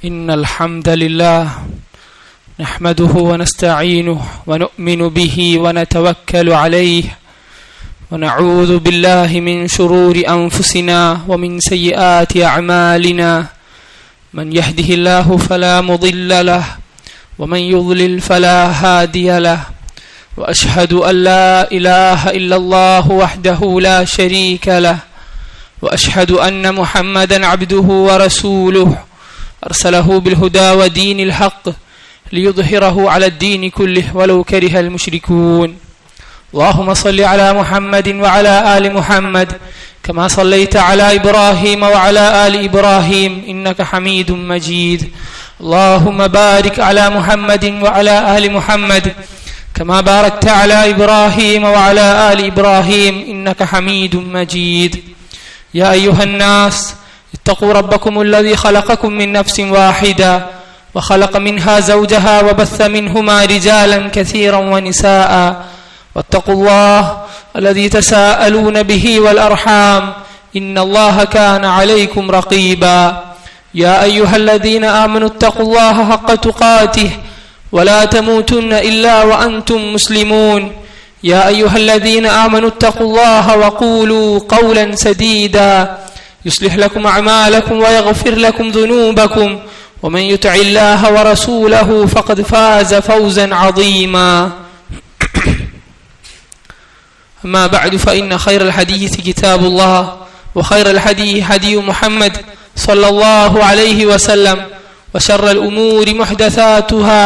إن الحمد لله نحمده ونستعينه ونؤمن به ونتوكل عليه ونعوذ بالله من شرور أنفسنا ومن سيئات أعمالنا من يهده الله فلا مضل له ومن يضلل فلا هادي له وأشهد أن لا إله إلا الله وحده لا شريك له وأشهد أن محمدا عبده ورسوله أرسله بالهدى ودين الحق ليظهره على الدين كله ولو كره المشركون اللهم صل على محمد وعلى آل محمد كما صليت على إبراهيم وعلى آل إبراهيم إنك حميد مجيد اللهم بارك على محمد وعلى آل محمد كما باركت على إبراهيم وعلى آل إبراهيم إنك حميد مجيد يا أيها الناس اتقوا ربكم الذي خلقكم من نفس واحدة وخلق منها زوجها وبث منهما رجالا كثيرا ونساء واتقوا الله الذي تساءلون به والأرحام إن الله كان عليكم رقيبا يا أيها الذين آمنوا اتقوا الله حق تقاته ولا تموتن إلا وأنتم مسلمون يا أيها الذين آمنوا اتقوا الله وقولوا قولا سديدا يصلح لكم أعمالكم ويغفر لكم ذنوبكم ومن يطع الله ورسوله فقد فاز فوزا عظيما أما بعد فإن خير الحديث كتاب الله وخير الهدي هدي محمد صلى الله عليه وسلم وشر الأمور محدثاتها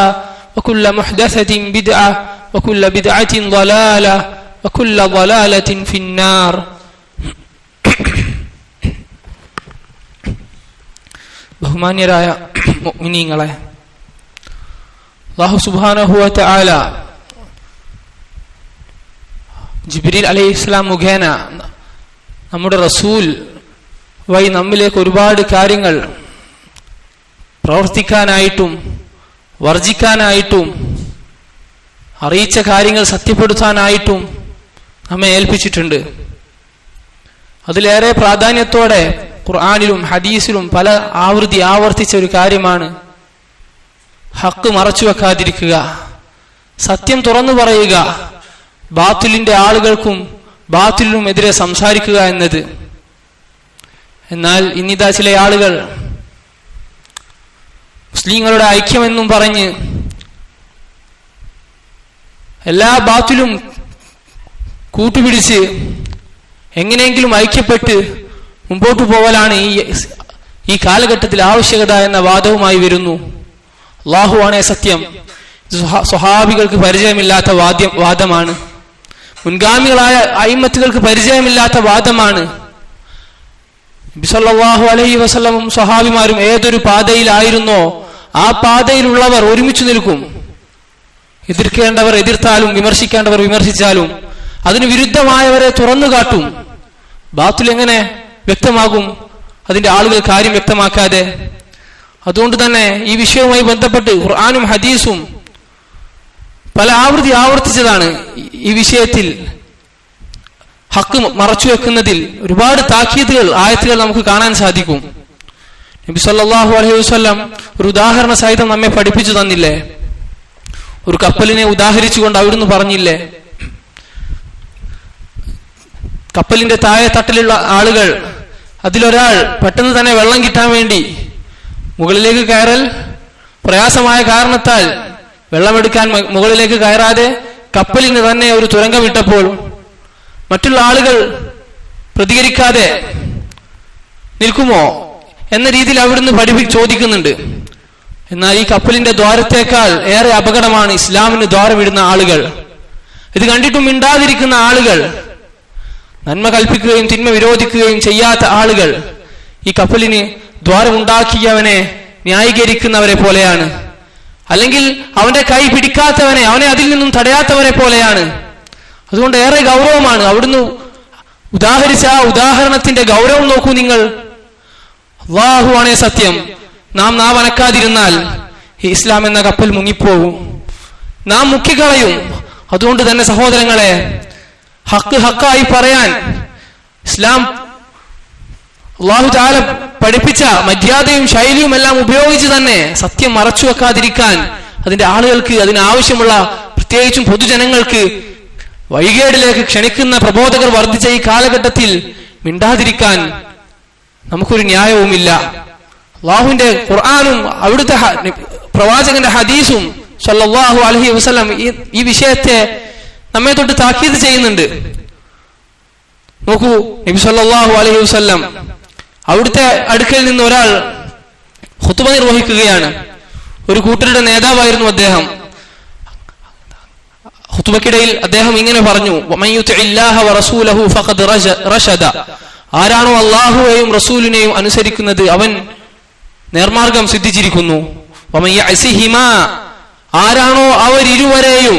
وكل محدثة بدعة وكل بدعة ضلالة وكل ضلالة في النار. ബഹുമാന്യരായ മുഅ്മിനീങ്ങളെ, അല്ലാഹു സുബ്ഹാനഹു വ തആല ജിബ്രീൽ അലൈഹിസ്സലാം മുഖേന നമ്മുടെ റസൂൽ വഴി നമ്മിലേക്ക് ഒരുപാട് കാര്യങ്ങൾ പ്രവർത്തിക്കാനായിട്ടും വർജിക്കാനായിട്ടും അറിയിച്ച കാര്യങ്ങൾ സത്യപ്പെടുത്താനായിട്ടും നമ്മെ ഏൽപ്പിച്ചിട്ടുണ്ട്. അതിലേറെ പ്രാധാന്യത്തോടെ ഖുർആനിലും ഹദീസിലും പല ആവർത്തിച്ച ഒരു കാര്യമാണ് ഹക്ക് മറച്ചു വെക്കാതിരിക്കുക, സത്യം തുറന്നു പറയുക, ബാത്തിലിന്റെ ആളുകൾക്കും ബാത്തിലിനും എതിരെ സംസാരിക്കുക എന്നത്. എന്നാൽ ഇന്നിതാ ചില ആളുകൾ മുസ്ലിങ്ങളുടെ ഐക്യമെന്നും പറഞ്ഞ് എല്ലാ ബാത്തിലും കൂട്ടുപിടിച്ച് എങ്ങനെയെങ്കിലും ഐക്യപ്പെട്ട് മുമ്പോട്ട് പോകലാണ് ഈ കാലഘട്ടത്തിൽ ആവശ്യകത എന്ന വാദവുമായി വരുന്നു. അല്ലാഹു ആണേ സത്യം, സ്വഹാബികൾക്ക് പരിചയമില്ലാത്ത വാദമാണ്, മുൻഗാമികളായ അയിമ്മത്തുകൾക്ക് പരിചയമില്ലാത്ത വാദമാണ്. നബി സല്ലല്ലാഹു അലൈഹി വസല്ലമും സ്വഹാബിമാരും ഏതൊരു പാതയിലായിരുന്നോ ആ പാതയിലുള്ളവർ ഒരുമിച്ച് നിൽക്കും. എതിർക്കേണ്ടവർ എതിർത്താലും വിമർശിക്കേണ്ടവർ വിമർശിച്ചാലും അതിന് വിരുദ്ധമായവരെ തുറന്നു കാട്ടും. ബാത്തിൽ എങ്ങനെ വ്യക്തമാകും അതിന്റെ ആളുകൾ കാര്യം വ്യക്തമാക്കാതെ? അതുകൊണ്ട് തന്നെ ഈ വിഷയവുമായി ബന്ധപ്പെട്ട് ഖുർആനും ഹദീസും പല ആവർത്തിച്ചതാണ്. ഈ വിഷയത്തിൽ ഹക്ക് മറച്ചു വെക്കുന്നതിൽ ഒരുപാട് താക്കീതുകൾ ആയത്തുകൾ നമുക്ക് കാണാൻ സാധിക്കും. നബി സല്ലല്ലാഹു അലൈഹി വസല്ലം ഒരു ഉദാഹരണ സഹിതം നമ്മെ പഠിപ്പിച്ചു തന്നില്ലേ? ഒരു കപ്പലിനെ ഉദാഹരിച്ചുകൊണ്ട് അവിടുന്ന് പറഞ്ഞില്ലേ, കപ്പലിന്റെ താഴെ തട്ടിലുള്ള ആളുകൾ, അതിലൊരാൾ പെട്ടെന്ന് തന്നെ വെള്ളം കിട്ടാൻ വേണ്ടി മുകളിലേക്ക് കയറൽ പ്രയാസമായ കാരണത്താൽ വെള്ളമെടുക്കാൻ മുകളിലേക്ക് കയറാതെ കപ്പലിന് തന്നെ ഒരു തുരങ്കമിട്ടപ്പോൾ മറ്റുള്ള ആളുകൾ പ്രതികരിക്കാതെ നിൽക്കുമോ എന്ന രീതിയിൽ അവിടുന്ന് ചോദിക്കുന്നുണ്ട്. എന്നാൽ ഈ കപ്പലിന്റെ ദ്വാരത്തേക്കാൾ ഏറെ അപകടമാണ് ഇസ്ലാമിന് ദ്വാരമിടുന്ന ആളുകൾ. ഇത് കണ്ടിട്ടും മിണ്ടാതിരിക്കുന്ന ആളുകൾ, നന്മ കൽപ്പിക്കുകയും തിന്മ വിരോധിക്കുകയും ചെയ്യാത്ത ആളുകൾ ഈ കപ്പലിന് ദ്വാരമുണ്ടാക്കിയവനെ ന്യായീകരിക്കുന്നവരെ പോലെയാണ്, അല്ലെങ്കിൽ അവന്റെ കൈ പിടിക്കാത്തവനെ, അവനെ അതിൽ നിന്നും തടയാത്തവരെ പോലെയാണ്. അതുകൊണ്ട് ഏറെ ഗൗരവമാണ്. അവിടുന്ന് ഉദാഹരിച്ച ആ ഉദാഹരണത്തിന്റെ ഗൗരവം നോക്കൂ നിങ്ങൾ. അല്ലാഹു ആണേ സത്യം, നാം നാവനക്കാതിരുന്നാൽ ഈ ഇസ്ലാം എന്ന കപ്പൽ മുങ്ങിപ്പോകും, നാം മുക്കിക്കളയും. അതുകൊണ്ട് തന്നെ സഹോദരങ്ങളെ, ഹക്കായി പറയാൻ ഇസ്ലാം അല്ലാഹു തആല പഠിപ്പിച്ച മര്യാദയും ശൈലിയും എല്ലാം ഉപയോഗിച്ച് തന്നെ സത്യം മറച്ചു വെക്കാതിരിക്കാൻ, അതിന്റെ ആളുകൾക്ക് അതിനാവശ്യമുള്ള പ്രത്യേകിച്ചും പൊതുജനങ്ങൾക്ക് വഴികേടിലേക്ക് ക്ഷണിക്കുന്ന പ്രബോധകർ വർദ്ധിച്ച ഈ കാലഘട്ടത്തിൽ മിണ്ടാതിരിക്കാൻ നമുക്കൊരു ന്യായവുമില്ല. അല്ലാഹുവിന്റെ ഖുർആനും അവിടുത്തെ പ്രവാചകന്റെ ഹദീസും സല്ലല്ലാഹു അലൈഹി വസല്ലം ഈ വിഷയത്തെ നമ്മെ തൊട്ട് താക്കീത് ചെയ്യുന്നുണ്ട്. നോക്കൂ, നബി സല്ലല്ലാഹു അലൈഹി വസല്ലം അവിടുത്തെ അടുക്കൽ നിന്ന് ഒരാൾ ഖുതുബ നിർവഹിക്കുകയാണ്. ഒരു കൂട്ടരുടെ നേതാവായിരുന്നു അദ്ദേഹം. ഖുതുബക്കിടയിൽ അദ്ദേഹം ഇങ്ങനെ പറഞ്ഞു, വമൻ യുതിഇല്ലാഹ വറസൂലഹു ഫഖദ് റശദ. ആരാണോ അല്ലാഹുവേയും റസൂലിനെയും അനുസരിക്കുന്നത് അവൻ നേർമാർഗം സിദ്ധിച്ചിരിക്കുന്നു. വമൻ യഅസിഹിമാ, ആരാണോ അവരിരുവരെയും,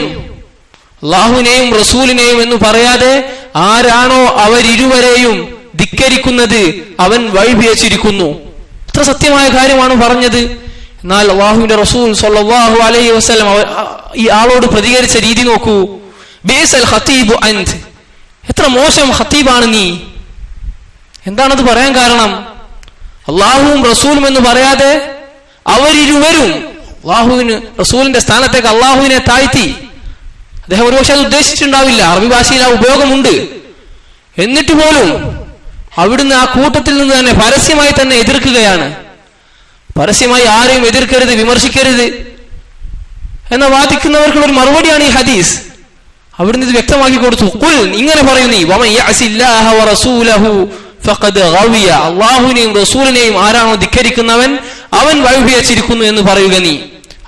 അല്ലാഹുവിനെയും റസൂലിനെയും എന്ന് പറയാതെ ആരാണോ അവരിരുവരെയും ധിക്കരിക്കുന്നത് അവൻ വഴിപിഴച്ചിരിക്കുന്നു. ഇത്ര സത്യമായ കാര്യമാണ് പറഞ്ഞത്. എന്നാൽ അല്ലാഹുവിന്റെ റസൂൽ സ്വല്ലല്ലാഹു അലൈഹി വസല്ലം ഈ ആളോട് പ്രതികരിച്ച രീതി നോക്കൂ. ബിഅസൽ ഖതീബു അൻത്, എത്ര മോശം ഖതീബാണ് നീ. എന്താണത് പറയാൻ കാരണം? അല്ലാഹുവും റസൂലും എന്ന് പറയാതെ അവരിരുവരും, അല്ലാഹുവിന് റസൂലിന്റെ സ്ഥാനത്തേക്ക് അല്ലാഹുവിനെ താഴ്ത്തി. അദ്ദേഹം ഒരുപക്ഷെ അത് ഉദ്ദേശിച്ചിട്ടുണ്ടാവില്ല, അറബി ഭാഷയിൽ ആ ഉപയോഗമുണ്ട്. എന്നിട്ട് പോലും അവിടുന്ന് ആ കൂട്ടത്തിൽ നിന്ന് തന്നെ പരസ്യമായി തന്നെ എതിർക്കുകയാണ്. പരസ്യമായി ആരെയും എതിർക്കരുത്, വിമർശിക്കരുത് എന്ന വാദിക്കുന്നവർക്കുള്ള ഒരു മറുപടിയാണ് ഈ ഹദീസ്. അവിടുന്ന് ഇത് വ്യക്തമാക്കി കൊടുത്തു. ഖുൽ, ഇങ്ങനെ പറയൂ നീ, വമൻ യഅസില്ലാഹ വറസൂലഹു ഫഖദ് ഗവിയ. അല്ലാഹുവിനെയും റസൂലിനെയും ആരാണോ ധിക്കരിക്കുന്നവൻ അവൻ വഴിപിഴച്ചിരിക്കുന്നു എന്ന് പറയുക നീ.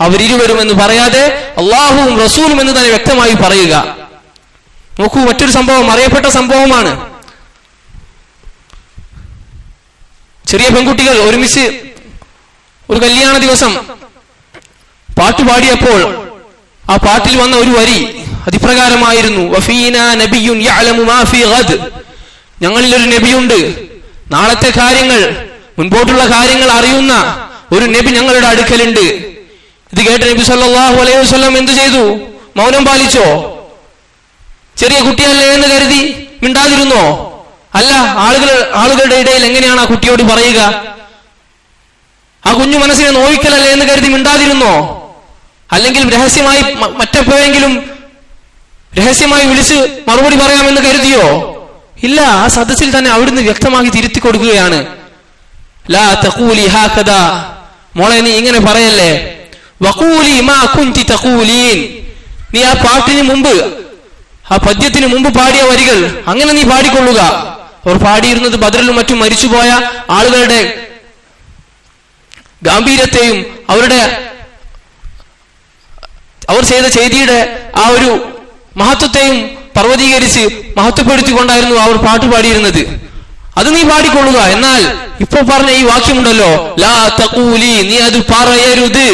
അവരിരുവരും എന്ന് പറയാതെ അല്ലാഹുവും റസൂലും എന്ന് തന്നെ വ്യക്തമായി പറയുക. നോക്കൂ, മറ്റൊരു സംഭവം, അറിയപ്പെട്ട സംഭവമാണ്. ചെറിയ പെൺകുട്ടികൾ ഒരുമിച്ച് ഒരു കല്യാണ ദിവസം പാട്ടുപാടിയപ്പോൾ ആ പാട്ടിൽ വന്ന ഒരു വരി അതിപ്രകാരമായിരുന്നു, വഫീനാ നബിയ്യുൻ യഅലമു മാ ഫീ ഗദ്. ഞങ്ങളിൽ ഒരു നബിയുണ്ട്, നാളത്തെ കാര്യങ്ങൾ, മുൻപോട്ടുള്ള കാര്യങ്ങൾ അറിയുന്ന ഒരു നബി ഞങ്ങളുടെ അടുക്കലുണ്ട്. ഇത് കേട്ട നബി സല്ലല്ലാഹു അലൈഹി വസല്ലം എന്തു ചെയ്തു? മൗനം പാലിച്ചോ? ചെറിയ കുട്ടിയല്ലേ എന്ന് കരുതി മിണ്ടാതിരുന്നോ? അല്ല, ആളുകളുടെ ഇടയിൽ എങ്ങനെയാണ് ആ കുട്ടിയോട് പറയുക? ആ കുഞ്ഞു മനസ്സിനെ നോവിക്കലല്ലേ എന്ന് കരുതി മിണ്ടാതിരുന്നോ? അല്ലെങ്കിൽ രഹസ്യമായി മറ്റെപ്പോഴെങ്കിലും രഹസ്യമായി വിളിച്ച് മറുപടി പറയാമെന്ന് കരുതിയോ? ഇല്ല, ആ സദസ്സിൽ തന്നെ അവിടുന്ന് വ്യക്തമാക്കി തിരുത്തി കൊടുക്കുകയാണ്. ലാ തഖൂലി ഹാകദാ, മോളെ നീ ഇങ്ങനെ പറയല്ലേ. വഖൂലി മാ കുൻതി തഖൂലീൻ, നീ ആ പാട്ടിന് മുമ്പ്, ആ പദ്യത്തിന് മുമ്പ് പാടിയ വരികൾ അങ്ങനെ നീ പാടിക്കൊള്ളുക. അവർ പാടിയിരുന്നത് ബദറിലും മറ്റും മരിച്ചുപോയ ആളുകളുടെ ഗാംഭീര്യത്തെയും അവർ ചെയ്ത ചെയ്തിയുടെ ആ ഒരു മഹത്വത്തെയും പർവ്വതീകരിച്ച് മഹത്വപ്പെടുത്തിക്കൊണ്ടായിരുന്നു അവർ പാട്ട് പാടിയിരുന്നത്. അത് നീ പാടിക്കൊള്ളുക. എന്നാൽ ഇപ്പൊ പറഞ്ഞ ഈ വാക്യമുണ്ടല്ലോ, ലാ തഖൂലി, നീ അത് പറയരുത്,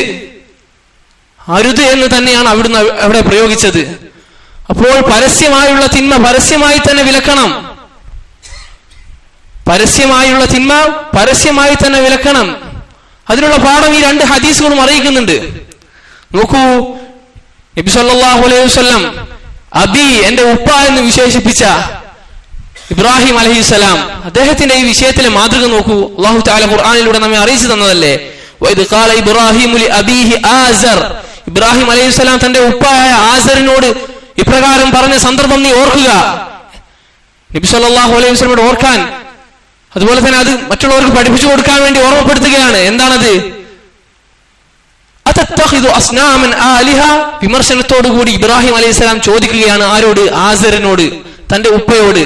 അരുത് എന്ന് തന്നെയാണ് അവിടുന്ന് അവിടെ പ്രയോഗിച്ചത്. അപ്പോൾ പരസ്യമായുള്ള തിന്മ പരസ്യമായി തന്നെ വിലക്കണം. പരസ്യമായുള്ള തിന്മ പരസ്യമായി തന്നെ വിലക്കണം. അതിനുള്ള പാഠം ഈ രണ്ട് ഹദീസുകളും അറിയിക്കുന്നുണ്ട്. നോക്കൂ, നബി സല്ലല്ലാഹു അലൈഹി വസല്ലം അബി, എന്റെ ഉപ്പ എന്ന് വിശേഷിപ്പിച്ച ഇബ്രാഹിം അലൈഹിസ്സലാം, അദ്ദേഹത്തിന്റെ ഈ വിഷയത്തിലെ മാതൃക നോക്കൂ. അല്ലാഹു തആല ഖുർആനിലൂടെ നമ്മെ അറിയിച്ചു തന്നതല്ലേ. വഇദ് ഖാല ഇബ്രാഹിമു ലി അബീഹി ആസർ, ഇബ്രാഹിം അലൈഹിസ്സലാം തന്റെ ഉപ്പയായ ആസറിനോട് ഇപ്രകാരം പറഞ്ഞ സന്ദർഭം നീ ഓർക്കുക. നബി സല്ലല്ലാഹു അലൈഹി വസല്ലമയോട് ഓർക്കാൻ, അതുപോലെ തന്നെ അത് മറ്റുള്ളവർക്ക് പഠിപ്പിച്ചു കൊടുക്കാൻ വേണ്ടി ഓർമ്മപ്പെടുത്തുകയാണ്. എന്താണത്? അതത്തഖിദു അസ്നാമൻ ആലിഹ, വിമർശനത്തോടുകൂടി ഇബ്രാഹിം അലൈഹിസ്സലാം ചോദിക്കുകയാണ്. ആരോട്? ആസറിനോട്, തന്റെ ഉപ്പയോട്.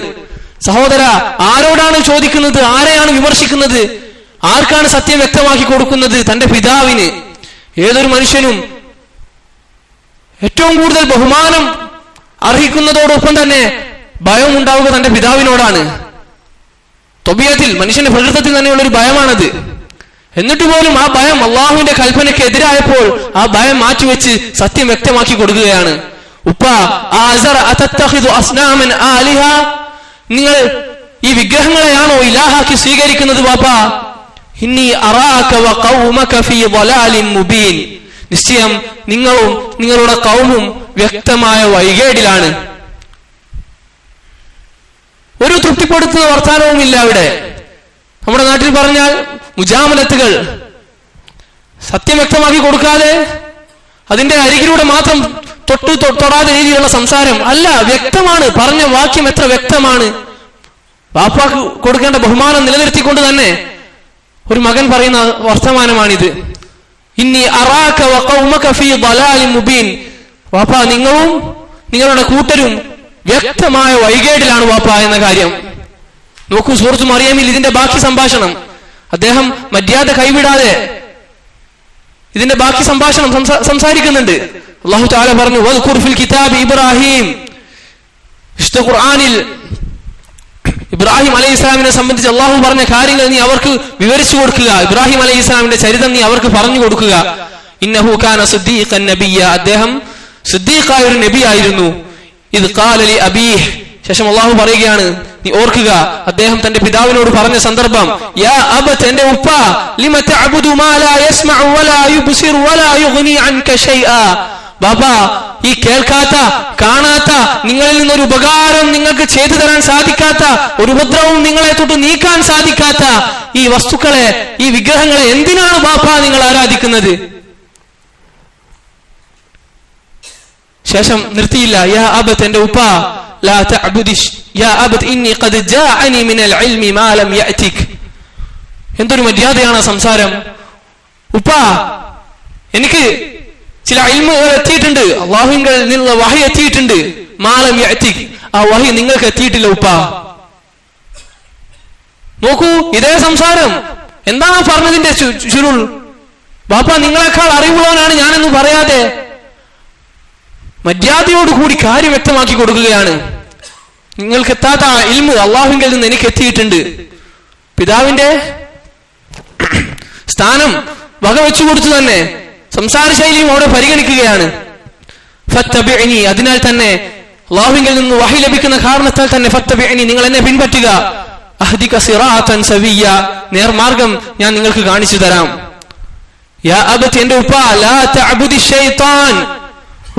സഹോദര, ആരോടാണ് ചോദിക്കുന്നത്? ആരെയാണ് വിമർശിക്കുന്നത്? ആർക്കാണ് സത്യം വ്യക്തമാക്കി കൊടുക്കുന്നത്? തന്റെ പിതാവിന്. ഏതൊരു മനുഷ്യനും ഏറ്റവും കൂടുതൽ ബഹുമാനം അർഹിക്കുന്നതോടൊപ്പം തന്നെ ഭയം ഉണ്ടാവുക തന്റെ പിതാവിനോടാണ്. തൊബിയത്തിൽ, മനുഷ്യന്റെ പ്രകൃതത്തിൽ തന്നെയുള്ള ഒരു ഭയമാണത്. എന്നിട്ട് പോലും ആ ഭയം അള്ളാഹുവിന്റെ കൽപ്പനയ്ക്ക് എതിരായപ്പോൾ ആ ഭയം മാറ്റിവെച്ച് സത്യം വ്യക്തമാക്കി കൊടുക്കുകയാണ്. ഉപ്പ, നിങ്ങൾ ഈ വിഗ്രഹങ്ങളെയാണോ ഇലാഹാക്കി സ്വീകരിക്കുന്നത്? പാപ്പാ, ഇന്നി അറാക വ ഖൗമക ഫീ ളലാലിൻ മുബീൻ, നിശ്ചയം നിങ്ങളും നിങ്ങളുടെ കൗമും വ്യക്തമായ വഴികേടിലാണ്. ഒരു തൃപ്തിപ്പെടുത്തുന്ന വർത്താനവുമില്ല അവിടെ. നമ്മുടെ നാട്ടിൽ പറഞ്ഞാൽ മുജാമലത്തുകൾ, സത്യം വ്യക്തമാക്കി കൊടുക്കാതെ അതിന്റെ അരികിലൂടെ മാത്രം തൊടാതെ രീതിയിലുള്ള സംസാരം അല്ല. വ്യക്തമാണ്, പറഞ്ഞ വാക്യം എത്ര വ്യക്തമാണ്. വാപ്പാക്ക് കൊടുക്കേണ്ട ബഹുമാനം നിലനിർത്തിക്കൊണ്ട് തന്നെ ഒരു മകൻ പറയുന്ന വർത്തമാനമാണിത്. ഇന്നി അറാക വഖൗമക ഫീ ളലാലിൻ മുബീൻ. വാപ്പ, നിങ്ങളും നിങ്ങളുടെ കൂട്ടരും വ്യക്തമായ വൈകേടിലാണ് വാപ്പ എന്ന കാര്യം. നോക്കൂ സൂറത്ത് മറിയമിൽ ഇതിന്റെ ബാക്കി സംഭാഷണം. അദ്ദേഹം മര്യാദ കൈവിടാതെ ഇതിന്റെ ബാക്കി സംഭാഷണം സംസാരിക്കുന്നുണ്ട്. അല്ലാഹു തആല പറഞ്ഞു, വദ്കുർ ഫിൽ കിതാബി ഇബ്രാഹിം. വിശുദ്ധ ഖുർആനിൽ ഇബ്രാഹിം അലൈഹിസ്സലാമിനെ സംബന്ധിച്ച് അള്ളാഹു പറഞ്ഞ കാര്യങ്ങൾ നീ അവർക്ക് വിവരിച്ചു കൊടുക്കുക. ഇബ്രാഹിം അലൈഹിസ്സലാമിന്റെ ചരിത്രം നീ അവർക്ക് പറഞ്ഞു കൊടുക്കുക. ഇന്നഹു കാന സിദ്ദീഖൻ നബിയ്യ. അദ്ദേഹം സിദ്ദീഖായ ഒരു നബിയായിരുന്നു. ഇദ് ഖാല ലി അബീഹ്. ശേഷം അള്ളാഹു പറയുകയാണ്, നീ ഓർക്കുക അദ്ദേഹം തന്റെ പിതാവിനോട് പറഞ്ഞ സന്ദർഭം. യാ അബത്, എന്റെ ഉപ്പ, ലിമ തഅബുദു മാ ലാ യസ്മഉ വലാ യുബ്സിർ വലാ യുഗ്നി അൻക ശൈആ. ബാബാ, ഈ കേൾക്കാത്ത, കാണാത്ത, നിങ്ങളിൽ നിന്നൊരു ഉപകാരം നിങ്ങൾക്ക് ചെയ്തു തരാൻ സാധിക്കാത്ത, ഒരു ഉപദ്രവവും നിങ്ങളെ തൊട്ട് നീക്കാൻ സാധിക്കാത്ത ഈ വസ്തുക്കളെ, ഈ വിഗ്രഹങ്ങളെ എന്തിനാണ് ബാപ്പാ നിങ്ങൾ ആരാധിക്കുന്നത്? ശേഷം നിർത്തിയില്ല. യാ അബത്, എന്റെ ഉപ്പ, ലാ തഅബുദിഷ് യാ അബത് ഇന്നി ഖദ് ജാഅനി മിനൽ ഇൽമി മാ ലം യഅതിക്. എന്തൊരു മര്യാദയാണ് സംസാരം. ഉപ്പ, എനിക്ക് ചില ഇൽമുകൾ എത്തിയിട്ടുണ്ട്, അല്ലാഹുവിൽ നിന്നുള്ള വഹി എത്തിയിട്ടുണ്ട്. മാ ലം യഅതിക്, ആ വഹി നിങ്ങൾക്ക് എത്തിയിട്ടില്ല ഉപ്പ. നോക്കൂ, ഇതേ സംസാരം. എന്താണ് പറഞ്ഞതിന്റെ ചുരുൾ? ബാപ്പ, നിങ്ങളെക്കാൾ അറിവുള്ളവനാണ് ഞാനെന്ന് പറയാതെ മര്യാദയോടുകൂടി കാര്യം വ്യക്തമാക്കി കൊടുക്കുകയാണ്. നിങ്ങൾക്ക് എത്താത്ത ഇൽമു അള്ളാഹുവിൽ നിന്ന് എനിക്ക് എത്തിയിട്ടുണ്ട്. പിതാവിന്റെ സ്ഥാനം വകവെച്ചു കൊടുത്തു തന്നെ സംസാര ശൈലിയും അവിടെ പരിഗണിക്കുകയാണ്. ഫത്തബിഅനി, അതിനാൽ തന്നെ അള്ളാഹുവിൽ നിന്ന് വഹി ലഭിക്കുന്ന കാരണത്താൽ തന്നെ ഫത്തബിഅനി, നിങ്ങൾ എന്നെ പിൻപറ്റുക. അഹ്ദിക സിറാത്തൻ സവിയ്യ, നേർമാർഗം ഞാൻ നിങ്ങൾക്ക് കാണിച്ചു തരാം. യാ അബതി, എന്റെ ഉപ്പ, ലാ തഅബുദി ശൈത്താൻ.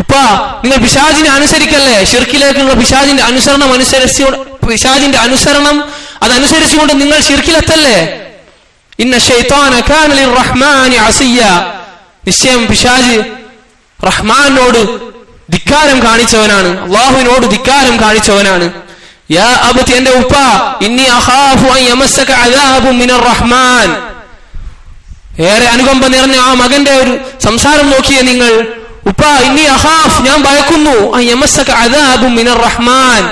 ഉപ്പ, നിങ്ങൾ പിശാചിനെ അനുസരിക്കല്ലേ. ശിർക്കിലേക്കുള്ള പിശാചിന്റെ അനുസരണം അതനുസരിച്ചുകൊണ്ട് നിങ്ങൾ ശിർക്കിലെത്തല്ലേ. ഇന്ന ശൈത്താന കാന ലിർറഹ്മാനി അസിയ്യ. നിശ്ചയം പിശാച് റഹ്മാനോട് ധിക്കാരം കാണിച്ചവനാണ്, അല്ലാഹുവിനോട് ധിക്കാരം കാണിച്ചവനാണ്. യാ അബതി, എന്റെ ഉപ്പ, ഇന്നി അഖാഫു അൻ യമസ്സക അദാബു മിനർ റഹ്മാൻ. ഏറെ അനുകമ്പ നിറഞ്ഞ ആ മകന്റെ ഒരു സംസാരം നോക്കിയേ നിങ്ങൾ. ഉപ്പ, ഇന്നി അഖാഫ്, ഞാൻ ഭയക്കുന്നു, അൻ യമസ്സക അദാബു മിനർ റഹ്മാൻ,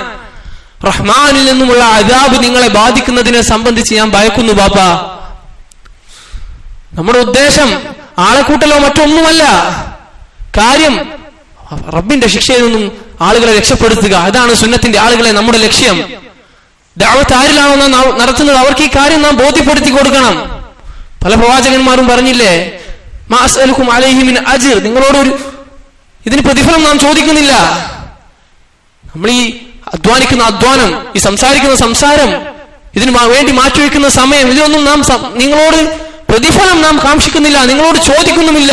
റഹ്മാനിൽ നിന്നുമുള്ള അദാബ് നിങ്ങളെ ബാധിക്കുന്നതിനെ സംബന്ധിച്ച് ഞാൻ ഭയക്കുന്നു ബാപ്പ. നമ്മുടെ ഉദ്ദേശം ആളെക്കൂട്ടലോ മറ്റൊന്നുമല്ല. കാര്യം റബ്ബിന്റെ ശിക്ഷയിൽ നിന്നും ആളുകളെ രക്ഷപ്പെടുത്തുക. അതാണ് സുന്നത്തിന്റെ ആളുകളെ നമ്മുടെ ലക്ഷ്യം. ദഅവത്ത് ആരിലാണോ നാം നടത്തുന്നത് അവർക്ക് ഈ കാര്യം നാം ബോധ്യപ്പെടുത്തി കൊടുക്കണം. പല പ്രവാചകന്മാരും പറഞ്ഞില്ലേ, മാ അസ്അലുക്കും അലൈഹി മിൻ അജ്ർ, നിങ്ങളോട് ഇതിന് പ്രതിഫലം നാം ചോദിക്കുന്നില്ല. നമ്മൾ ഈ അധ്വാനിക്കുന്ന അധ്വാനം, ഈ സംസാരിക്കുന്ന സംസാരം, ഇതിന് വേണ്ടി മാറ്റിവെക്കുന്ന സമയം, ഇതൊന്നും നാം നിങ്ങളോട് പ്രതിഫലം നാം കാക്ഷിക്കുന്നില്ല, നിങ്ങളോട് ചോദിക്കുന്നുമില്ല.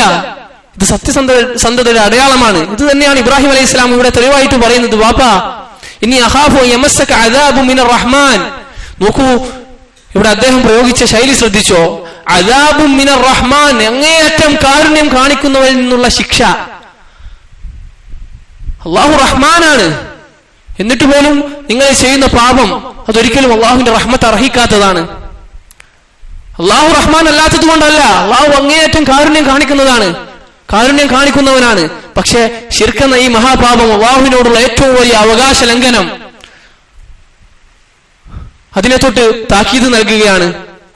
ഇത് സത്യസന്ധതയുടെ അടയാളമാണ്. ഇത് തന്നെയാണ് ഇബ്രാഹിം അലൈഹി സ്വലാം ഇവിടെ തെളിവായിട്ട് പറയുന്നത്. വാപ്പാ, ഇനി അഖാഫു യമസ്സക അദാബു മിനർ റഹ്മാൻ. നോക്കൂ, ഇവിടെ അദ്ദേഹം പ്രയോഗിച്ച ശൈലി ശ്രദ്ധിച്ചോ. അദാബു മിനർ റഹ്മാൻ, അങ്ങേയറ്റം കാരുണ്യം കാണിക്കുന്നവരിൽ നിന്നുള്ള ശിക്ഷ. അള്ളാഹു റഹ്മാനാണ്, എന്നിട്ട് പോലും നിങ്ങൾ ചെയ്യുന്ന പാപം അതൊരിക്കലും അള്ളാഹുവിന്റെ റഹ്മത്ത് അർഹിക്കാത്തതാണ്. അള്ളാഹു റഹ്മാൻ അല്ലാത്തത് കൊണ്ടല്ല, അള്ളാഹു അങ്ങേയറ്റം കാരുണ്യം കാണിക്കുന്നതാണ്, കാരുണ്യം കാണിക്കുന്നവനാണ്. പക്ഷെ ശിർക്കെന്ന ഈ മഹാപാപം, അള്ളാഹുവിനോടുള്ള ഏറ്റവും വലിയ അവകാശ ലംഘനം, അതിനെ തൊട്ട് താക്കീത് നൽകുകയാണ്.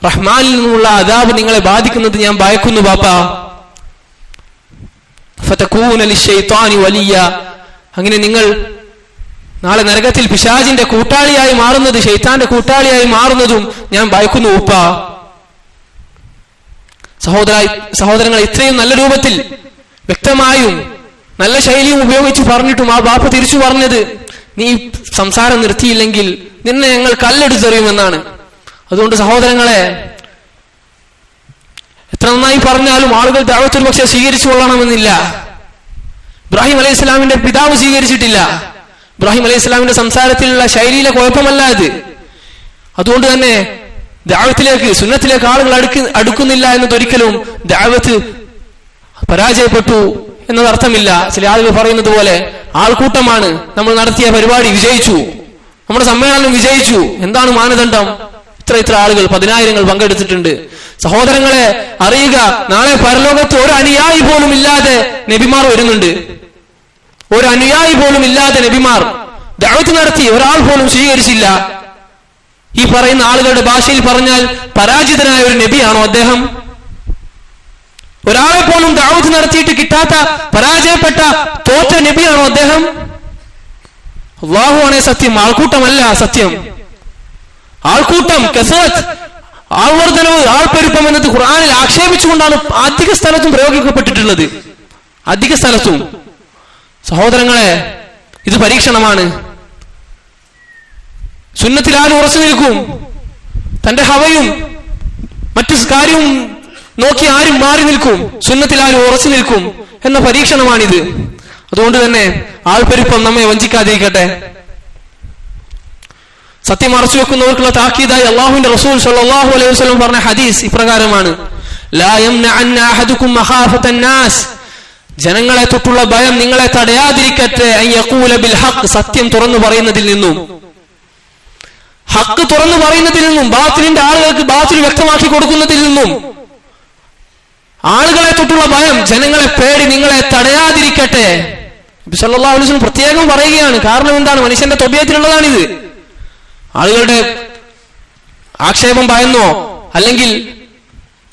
റഹ്മാനിൽ നിന്നുള്ള അദാബ് നിങ്ങളെ ബാധിക്കുന്നത് ഞാൻ ഭയക്കുന്നു ബാപ്പാ. ഫതകൂന ലിശ്ശൈത്വാനി വലിയ, അങ്ങനെ നിങ്ങൾ നാളെ നരകത്തിൽ പിശാചിന്റെ കൂട്ടാളിയായി മാറുന്നത്, ശൈത്താന്റെ കൂട്ടാളിയായി മാറുന്നതും ഞാൻ ഭയക്കുന്നു ഉപ്പ. സഹോദരങ്ങൾ, ഇത്രയും നല്ല രൂപത്തിൽ വ്യക്തമായും നല്ല ശൈലിയും ഉപയോഗിച്ച് പറഞ്ഞിട്ടും ആ ബാപ്പ തിരിച്ചു പറഞ്ഞത്, നീ സംസാരം നിർത്തിയില്ലെങ്കിൽ നിന്നെ ഞങ്ങൾ കല്ലെടുത്തെറിയുമെന്നാണ്. അതുകൊണ്ട് സഹോദരങ്ങളെ, എത്ര നന്നായി പറഞ്ഞാലും ആളുകൾ ദഅവത്തുൽ പക്ഷെ സ്വീകരിച്ചു കൊള്ളണമെന്നില്ല. ഇബ്രാഹിം അലൈഹി സ്വലാമിന്റെ പിതാവ് സ്വീകരിച്ചിട്ടില്ല. ഇബ്രാഹിം അലൈഹി സ്വലാമിന്റെ സംസാരത്തിലുള്ള ശൈലിയിലെ കുഴപ്പമല്ല ഇത്. അതുകൊണ്ട് തന്നെ ദഅവത്തിലേക്ക് സുന്നത്തിലേക്ക് ആളുകൾ അടുക്കുന്നില്ല എന്നതൊരിക്കലും ദഅവത്ത് പരാജയപ്പെട്ടു എന്നതർത്ഥമില്ല. ചില ആളുകൾ പറയുന്നത് പോലെ ആൾക്കൂട്ടമാണ്, നമ്മൾ നടത്തിയ പരിപാടി വിജയിച്ചു, നമ്മുടെ സമ്മേളനം വിജയിച്ചു. എന്താണ് മാനദണ്ഡം? ഇത്ര ആളുകൾ 10,000 പങ്കെടുത്തിട്ടുണ്ട്. സഹോദരങ്ങളെ അറിയുക, നാളെ പരലോകത്ത് ഒരു അനുയായി പോലും ഇല്ലാതെ നബിമാർ വരുന്നുണ്ട്. ഒരു അനുയായി പോലും ഇല്ലാതെ നബിമാർ ദഅവത്ത് നടത്തി, ഒരാൾ പോലും സ്വീകരിച്ചില്ല. ഈ പറയുന്ന ആളുകളുടെ ഭാഷയിൽ പറഞ്ഞാൽ പരാജിതനായ ഒരു നബിയാണോ അദ്ദേഹം? ഒരാളെ പോലും ദഅവത്ത് നടത്തിയിട്ട് കിട്ടാത്ത പരാജയപ്പെട്ട തോറ്റ നബിയാണോ അദ്ദേഹം? അല്ലാഹു ആണേ സത്യം, ആൾക്കൂട്ടമല്ല സത്യം. ആൾക്കൂട്ടം, കസറത്ത്, ആൾവർദ്ധനവ്, ആൾപ്പെരുപ്പം എന്നത് ഖുർആനിൽ ആക്ഷേപിച്ചുകൊണ്ടാണ് അധിക സ്ഥലത്തും പ്രയോഗിക്കപ്പെട്ടിട്ടുള്ളത്. അധിക സ്ഥലത്തും. സഹോദരങ്ങളെ, ഇത് പരീക്ഷണമാണ്. സുന്നത്തിൽ ആരും ഉറച്ചു നിൽക്കും, തന്റെ ഹവയും മറ്റു കാര്യവും നോക്കി ആരും മാറി നിൽക്കും, സുന്നത്തിൽ ആരും ഉറച്ചു നിൽക്കും എന്ന പരീക്ഷണമാണിത്. അതുകൊണ്ട് തന്നെ ആൾപ്പെരുപ്പം നമ്മെ വഞ്ചിക്കാതിരിക്കട്ടെ. സത്യം മറച്ചു വെക്കുന്നവർക്കുള്ള താക്കീതായി അല്ലാഹുവിന്റെ റസൂൽ സ്വല്ലല്ലാഹു അലൈഹി വസല്ലം പറഞ്ഞ ഹദീസ് ഇപ്രകാരമാണ്: ലാ യംനഅന്ന അഹദുകും മഖാഫതൻ നാസ്, ജനങ്ങളെ തൊട്ടുള്ള ഭയം നിങ്ങളെ തടയാതിരിക്കട്ടെ, അൻ യഖൂല ബിൽ ഹഖ്, സത്യം തുറന്നു പറയുന്നതിൽ നിന്നും, ഹക്ക് തുറന്നു പറയുന്നതിൽ നിന്നും, ബാത്തിലിന്റെ ആളുകൾക്ക് ബാത്തിൽ വ്യക്തമാക്കി കൊടുക്കുന്നതിൽ നിന്നും. ആളുകളെ തൊട്ടുള്ള ഭയം, ജനങ്ങളെ പേടി നിങ്ങളെ തടയാതിരിക്കട്ടെ. നബി സല്ലല്ലാഹു അലൈഹി വസല്ലം പ്രത്യേകം പറയുകയാണ്. കാരണം എന്താണ്? മനുഷ്യന്റെ ത്വബീയത്തിലുള്ളതാണിത്. ആളുകളുടെ ആക്ഷേപം ഭയന്നോ അല്ലെങ്കിൽ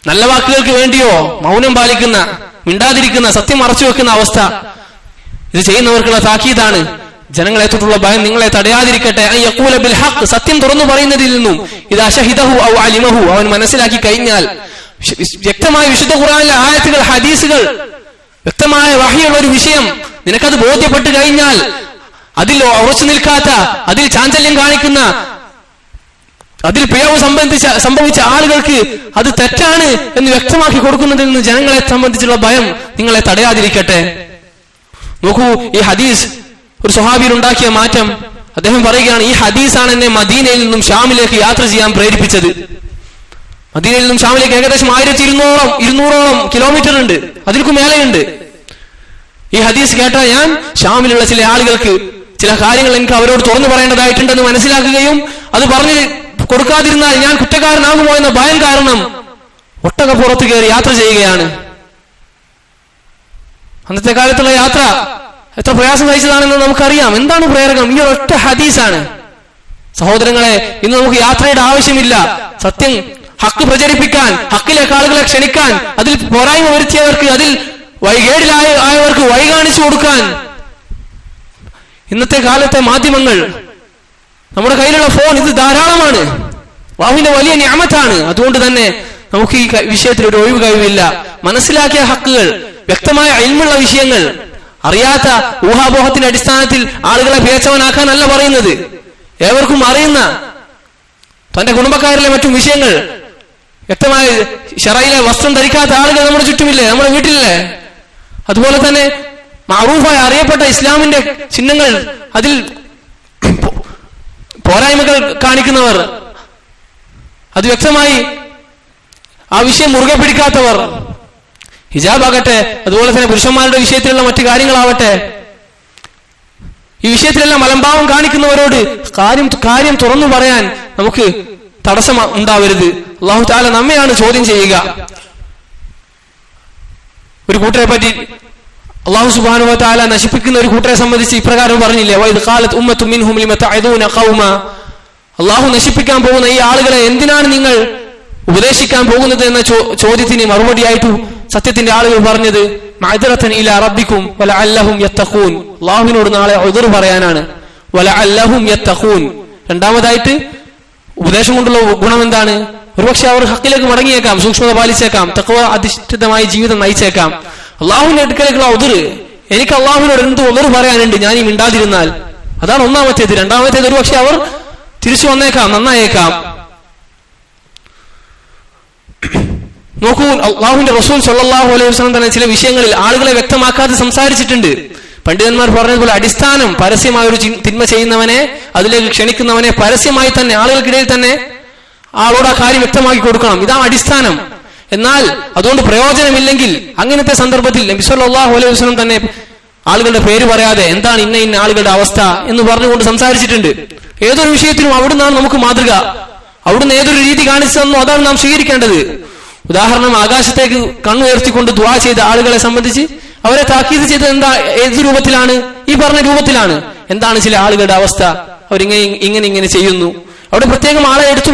നല്ല വാക്കുകൾക്ക് വേണ്ടിയോ മൗനം പാലിക്കുന്ന, മിണ്ടാതിരിക്കുന്ന, സത്യം മറച്ചു വെക്കുന്ന അവസ്ഥ, ഇത് ചെയ്യുന്നവർക്കുള്ള താക്കീതാണ്. ജനങ്ങളെ തൊട്ടുള്ള ഭയം നിങ്ങളെ തടയാതിരിക്കട്ടെ, അൻ യഖൂല ബിൽ ഹഖ്, സത്യം തുറന്നു പറയുന്നതിൽ നിന്നും. ഇദാ ശഹിദഹു ഔ അലിമഹു, അവൻ മനസ്സിലാക്കി കഴിഞ്ഞാൽ. വ്യക്തമായ വിശുദ്ധ ഖുർആനിലെ ആയത്തുകൾ, ഹദീസുകൾ, വ്യക്തമായ വഹിയുള്ള ഒരു വിഷയം നിനക്കത് ബോധ്യപ്പെട്ട് കഴിഞ്ഞാൽ, അതിൽ ഉറച്ചു നിൽക്കാത്ത, അതിൽ ചാഞ്ചല്യം കാണിക്കുന്ന, അതിൽ പിഴവ് സംഭവിച്ച ആളുകൾക്ക് അത് തെറ്റാണ് എന്ന് വ്യക്തമാക്കി കൊടുക്കുന്നതിൽ നിന്ന് ജനങ്ങളെ സംബന്ധിച്ചുള്ള ഭയം നിങ്ങളെ തടയാതിരിക്കട്ടെ. നോക്കൂ, ഈ ഹദീസ് ഒരു സ്വഹാബിയിൽ ഉണ്ടാക്കിയ മാറ്റം. അദ്ദേഹം പറയുകയാണ്, ഈ ഹദീസാണ് എന്നെ മദീനയിൽ നിന്നും ഷാമിലേക്ക് യാത്ര ചെയ്യാൻ പ്രേരിപ്പിച്ചത്. മദീനയിൽ നിന്നും ഷാമിലേക്ക് ഏകദേശം 1200 കിലോമീറ്റർ ഉണ്ട്, അതിൽക്കു മേലെയുണ്ട്. ഈ ഹദീസ് കേട്ട ഞാൻ ഷാമിലുള്ള ചില ആളുകൾക്ക് ചില കാര്യങ്ങൾ എനിക്ക് അവരോട് തുറന്നു പറയേണ്ടതായിട്ടുണ്ടെന്ന് മനസ്സിലാക്കുകയും അത് പറഞ്ഞു കൊടുക്കാതിരുന്നാൽ ഞാൻ കുറ്റക്കാരനാകുമോ എന്ന ഭയം കാരണം ഒട്ടകപ്പുറത്ത് കയറി യാത്ര ചെയ്യുകയാണ്. അന്നത്തെ കാലത്തുള്ള യാത്ര എത്ര പ്രയാസം സഹിച്ചതാണെന്ന് നമുക്കറിയാം. എന്താണ് പ്രേരകം? ഈ ഒറ്റ ഹദീസാണ്. സഹോദരങ്ങളെ, ഇന്ന് നമുക്ക് യാത്രയുടെ ആവശ്യമില്ല. സത്യം, ഹക്ക് പ്രചരിപ്പിക്കാൻ, ഹക്കിലേക്ക് ആളുകളെ ക്ഷണിക്കാൻ, അതിൽ പോരായ്മ വരുത്തിയവർക്ക്, അതിൽ വഴികേടിലായവർക്ക് വഴി കാണിച്ചു കൊടുക്കാൻ ഇന്നത്തെ കാലത്തെ മാധ്യമങ്ങൾ, നമ്മുടെ കയ്യിലുള്ള ഫോൺ, ഇത് ധാരാളമാണ്. അല്ലാഹുവിന്റെ വലിയ നിഅമത്താണ്. അതുകൊണ്ട് തന്നെ നമുക്ക് ഈ വിഷയത്തിൽ ഒരു ഒഴിവ് കഴിവില്ല. മനസ്സിലാക്കിയ ഹക്കുകൾ, വ്യക്തമായ ഇൽമുള്ള വിഷയങ്ങൾ, അറിയാത്ത ഊഹാപോഹത്തിന്റെ അടിസ്ഥാനത്തിൽ ആളുകളെ പേച്ചവനാക്കാനല്ല പറയുന്നത്. ഏവർക്കും അറിയുന്ന തന്റെ കുടുംബക്കാരിലെ മറ്റും വിഷയങ്ങൾ, വ്യക്തമായ ശറയിലെ വസ്ത്രം ധരിക്കാത്ത ആളുകൾ നമ്മുടെ ചുറ്റുമില്ലേ, നമ്മുടെ വീട്ടിലില്ലേ? അതുപോലെ തന്നെ മഅറൂഫായി അറിയപ്പെട്ട ഇസ്ലാമിന്റെ ചിഹ്നങ്ങൾ, അതിൽ പോരായ്മകൾ കാണിക്കുന്നവർ, അത് വ്യക്തമായി ആ വിഷയം മുറുകെ പിടിക്കാത്തവർ, ഹിജാബാകട്ടെ, അതുപോലെ തന്നെ പുരുഷന്മാരുടെ വിഷയത്തിലുള്ള മറ്റു കാര്യങ്ങളാവട്ടെ, ഈ വിഷയത്തിലെല്ലാം അലംഭാവം കാണിക്കുന്നവരോട് കാര്യം തുറന്നു പറയാൻ നമുക്ക് തടസ്സം ഉണ്ടാവരുത്. അല്ലാഹു തആല നമ്മെയാണ് ചോദ്യം ചെയ്യുക. ഒരു കൂട്ടരെ പറ്റി അല്ലാഹു സുബ്ഹാനഹു വ തആല നശിപ്പിക്കുന്ന ഒരു കൂട്ടരെ സംബന്ധിച്ച് ഇപ്രകാരം പറഞ്ഞില്ലേ, വഇദ് ഖാലത് ഉമ്മത്തും മിൻഹും ലിമ തഅദൂന ഖൗമ, അല്ലാഹു നശിപ്പിക്കാൻ പോകുന്ന ഈ ആളുകളെ എന്തിനാണ് നിങ്ങൾ ഉപദേശിക്കാൻ പോകുന്നത് എന്ന ചോദ്യത്തിന് മറുപടിയായിട്ട് സത്യത്തിന്റെ ആളുകൾ പറഞ്ഞത് മഅദറതൻ ഇലാ റബ്ബിക്കും വലഅല്ലഹും യത്തഖൂൻ, അല്ലാഹുവിനോട് നാളെ ഉദ്ർ പറയാനാണ്. വലഅല്ലഹും യത്തഖൂൻ, രണ്ടാമതായിട്ട് ഉപദേശം കൊണ്ടുള്ള ഗുണം എന്താണ്? ഒരുപക്ഷെ അവർ ഹക്കിലേക്ക് മടങ്ങിയേക്കാം, സൂക്ഷ്മത പാലിച്ചേക്കാം, തഖ്വ അധിഷ്ഠിതമായ ജീവിതം നയിച്ചേക്കാം. അള്ളാഹുവിന്റെ അടുക്കലേക്കുള്ള ഉദ്ർ, എനിക്ക് അള്ളാഹുവിനോട് എന്ത് ഉദ്ർ പറയാനുണ്ട് ഞാൻ ഈ മിണ്ടാതിരുന്നാൽ? അതാണ് ഒന്നാമത്തേത്. രണ്ടാമത്തേത്, ഒരുപക്ഷെ അവർ തിരിച്ചു വന്നേക്കാം, നന്നായേക്കാം. നോക്കൂ, അള്ളാഹുവിന്റെ റസൂൽ സ്വല്ലല്ലാഹു അലൈഹി വസല്ലം തന്നെ ചില വിഷയങ്ങളിൽ ആളുകളെ വ്യക്തമാക്കാതെ സംസാരിച്ചിട്ടുണ്ട്. പണ്ഡിതന്മാർ പറഞ്ഞതുപോലെ അടിസ്ഥാനം പരസ്യമായ ഒരു തിന്മ ചെയ്യുന്നവനെ, അതിലേക്ക് ക്ഷണിക്കുന്നവനെ പരസ്യമായി തന്നെ ആളുകൾക്കിടയിൽ തന്നെ ആളോട് ആ കാര്യം വ്യക്തമാക്കി കൊടുക്കണം. ഇതാണ് അടിസ്ഥാനം. എന്നാൽ അതുകൊണ്ട് പ്രയോജനമില്ലെങ്കിൽ അങ്ങനത്തെ സന്ദർഭത്തിൽ നബി സല്ലല്ലാഹു അലൈഹി വസല്ലം തന്നെ ആളുകളുടെ പേര് പറയാതെ എന്താണ് ഇന്ന ഇന്ന ആളുകളുടെ അവസ്ഥ എന്ന് പറഞ്ഞുകൊണ്ട് സംസാരിച്ചിട്ടുണ്ട്. ഏതൊരു വിഷയത്തിലും അവിടുന്നാണ് നമുക്ക് മാതൃക. അവിടുന്ന് ഏതൊരു രീതി കാണിച്ചു തന്നോ അതാണ് നാം സ്വീകരിക്കേണ്ടത്. ഉദാഹരണം, ആകാശത്തേക്ക് കണ്ണുയർത്തിക്കൊണ്ട് ദുആ ചെയ്ത ആളുകളെ സംബന്ധിച്ച് അവരെ താക്കീത് ചെയ്തത് എന്താ, ഏത് രൂപത്തിലാണ്? ഈ പറഞ്ഞ രൂപത്തിലാണ്. എന്താണ് ചില ആളുകളുടെ അവസ്ഥ? അവരിങ്ങനെ ചെയ്യുന്നു. അവിടെ പ്രത്യേകം ആളെ എടുത്തു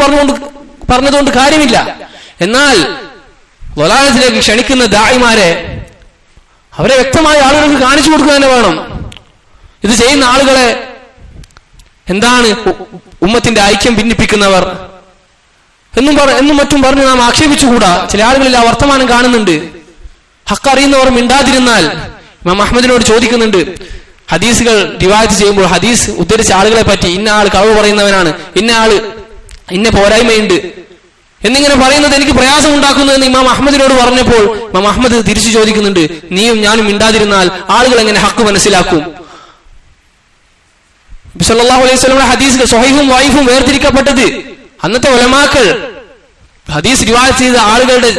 പറഞ്ഞതുകൊണ്ട് കാര്യമില്ല. എന്നാൽ വലായത്തിലേക്ക് ക്ഷണിക്കുന്ന ദായിമാരെ അവരെ വ്യക്തമായ ആളുകൾക്ക് കാണിച്ചു കൊടുക്കുക തന്നെ വേണം. ഇത് ചെയ്യുന്ന ആളുകളെ എന്താണ് ഉമ്മത്തിന്റെ ഐക്യം ഭിന്നിപ്പിക്കുന്നവർ എന്നും മറ്റും പറഞ്ഞ് നാം ആക്ഷേപിച്ചുകൂടാ. ചില ആളുകളിൽ ആ വർത്തമാനം കാണുന്നുണ്ട്. ഹക്ക് അറിയുന്നവർ മിണ്ടാതിരുന്നാൽ ഇമാം അഹ്മദിനോട് ചോദിക്കുന്നുണ്ട്, ഹദീസുകൾ റിവായത്ത് ചെയ്യുമ്പോൾ ഹദീസ് ഉദ്ധരിച്ച ആളുകളെ പറ്റി ഇന്ന ആൾ കളവ് പറയുന്നവനാണ്, ഇന്ന ആള് ഇന്ന പോരായ്മയുണ്ട് എന്നിങ്ങനെ പറയുന്നത് എനിക്ക് പ്രയാസം ഉണ്ടാക്കുന്നു എന്ന് ഇമാം അഹ്മദിനോട് പറഞ്ഞപ്പോൾ ഇമാം അഹ്മദ് തിരിച്ചു ചോദിക്കുന്നുണ്ട്, നീയും ഞാനും മിണ്ടാതിരുന്നാൽ ആളുകൾ എങ്ങനെ ഹക്ക് മനസ്സിലാക്കും? നബി സല്ലല്ലാഹു അലൈഹി വസല്ലമയുടെ ഹദീസ് സ്വഹീഹും വൈഫും വേർതിരിക്കപ്പെട്ടത് അന്നത്തെ ഉലമാക്കൾ ഹദീസ് റിവായത്ത് ചെയ്ത ആളുകളുടെ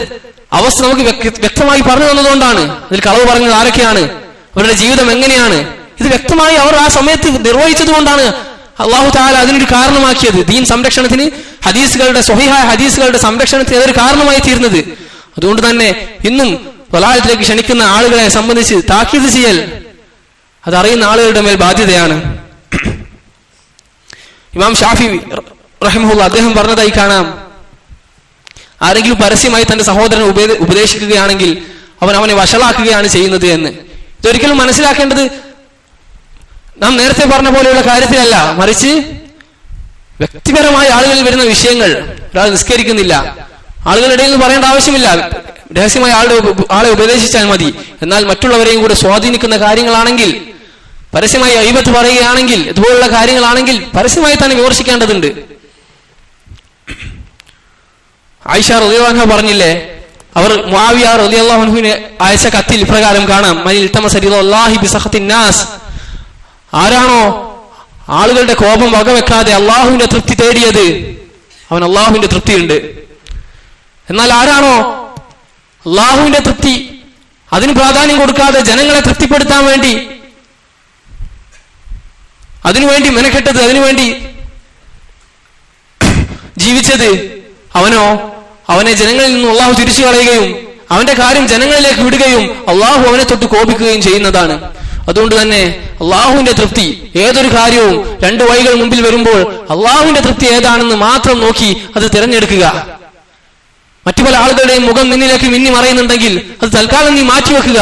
അവസ്ഥ നമുക്ക് വ്യക്തമായി പറഞ്ഞു തന്നതുകൊണ്ടാണ്. അതിൽ കളവ് പറഞ്ഞത് ആരൊക്കെയാണ്, അവരുടെ ജീവിതം എങ്ങനെയാണ്, ഇത് വ്യക്തമായി അവർ ആ സമയത്ത് നിർവഹിച്ചത് കൊണ്ടാണ് അള്ളാഹു തആല അതിനൊരു കാരണമാക്കിയത്. ദീൻ സംരക്ഷണത്തിന്, ഹദീസുകളുടെ സ്വഹീഹായ ഹദീസുകളുടെ സംരക്ഷണത്തിന് അതൊരു കാരണമായി തീർന്നത്. അതുകൊണ്ട് തന്നെ ഇന്നും വലായത്തിലേക്ക് ക്ഷണിക്കുന്ന ആളുകളെ സംബന്ധിച്ച് താക്കീത് ചെയ്യൽ അതറിയുന്ന ആളുകളുടെ മേൽ ബാധ്യതയാണ്. ഇമാം ഷാഫി റഹിമഹുല്ലാഹ് അദ്ദേഹം പറഞ്ഞതായി കാണാം, ആരെങ്കിലും പരസ്യമായി തന്റെ സഹോദരനെ ഉപദേശിക്കുകയാണെങ്കിൽ അവനെ വഷളാക്കുകയാണ് ചെയ്യുന്നത് എന്ന്. ഇതൊരിക്കലും മനസ്സിലാക്കേണ്ടത് നാം നേരത്തെ പറഞ്ഞ പോലെയുള്ള കാര്യത്തിലല്ല, മറിച്ച് വ്യക്തിപരമായ ആളുകളിൽ വരുന്ന വിഷയങ്ങൾ. ഒരാൾ നിസ്കരിക്കുന്നില്ല, ആളുകളുടെ ഇടയിൽ നിന്ന് പറയേണ്ട ആവശ്യമില്ല, രഹസ്യമായി ആളെ ഉപദേശിച്ചാൽ മതി. എന്നാൽ മറ്റുള്ളവരെയും കൂടെ സ്വാധീനിക്കുന്ന കാര്യങ്ങളാണെങ്കിൽ, പരസ്യമായി ഗീബത്ത് പറയുകയാണെങ്കിൽ, ഇതുപോലുള്ള കാര്യങ്ങളാണെങ്കിൽ പരസ്യമായി തന്നെ വിമർശിക്കേണ്ടതുണ്ട്. ആയിഷ റളിയല്ലാഹു അൻഹ പറഞ്ഞില്ലേ, അവർ മുആവിയ റളിയല്ലാഹു അൻഹുവിനെ അയച്ച കത്തിൽ ഇപ്രകാരം കാണാം, മനിൽ തമസ റിളല്ലാഹി ബിസഖത്തിൻ നാസ്, ആരാണോ ആളുകളുടെ കോപം വകവെക്കാതെ അള്ളാഹുവിന്റെ തൃപ്തി തേടിയത് അവൻ അള്ളാഹുവിന്റെ തൃപ്തിയുണ്ട്. എന്നാൽ ആരാണോ അള്ളാഹുവിന്റെ തൃപ്തി അതിന് പ്രാധാന്യം കൊടുക്കാതെ ജനങ്ങളെ തൃപ്തിപ്പെടുത്താൻ വേണ്ടി അതിനുവേണ്ടി മെനക്കെട്ടത്, അതിനുവേണ്ടി ജീവിച്ചത്, അവനെ ജനങ്ങളിൽ നിന്നും അള്ളാഹു തിരിച്ചു കളയുകയും അവന്റെ കാര്യം ജനങ്ങളിലേക്ക് വിടുകയും അള്ളാഹു അവനെ തൊട്ട് കോപിക്കുകയും ചെയ്യുന്നതാണ്. അതുകൊണ്ട് തന്നെ അള്ളാഹുവിന്റെ തൃപ്തി, ഏതൊരു കാര്യവും രണ്ടു വഴികൾ മുമ്പിൽ വരുമ്പോൾ അള്ളാഹുവിന്റെ തൃപ്തി ഏതാണെന്ന് മാത്രം നോക്കി അത് തിരഞ്ഞെടുക്കുക. മറ്റു പല ആളുകളുടെയും മുഖം നിന്നിലേക്ക് മിന്നി മറയുന്നുണ്ടെങ്കിൽ അത് തൽക്കാലം നീ മാറ്റിവെക്കുക.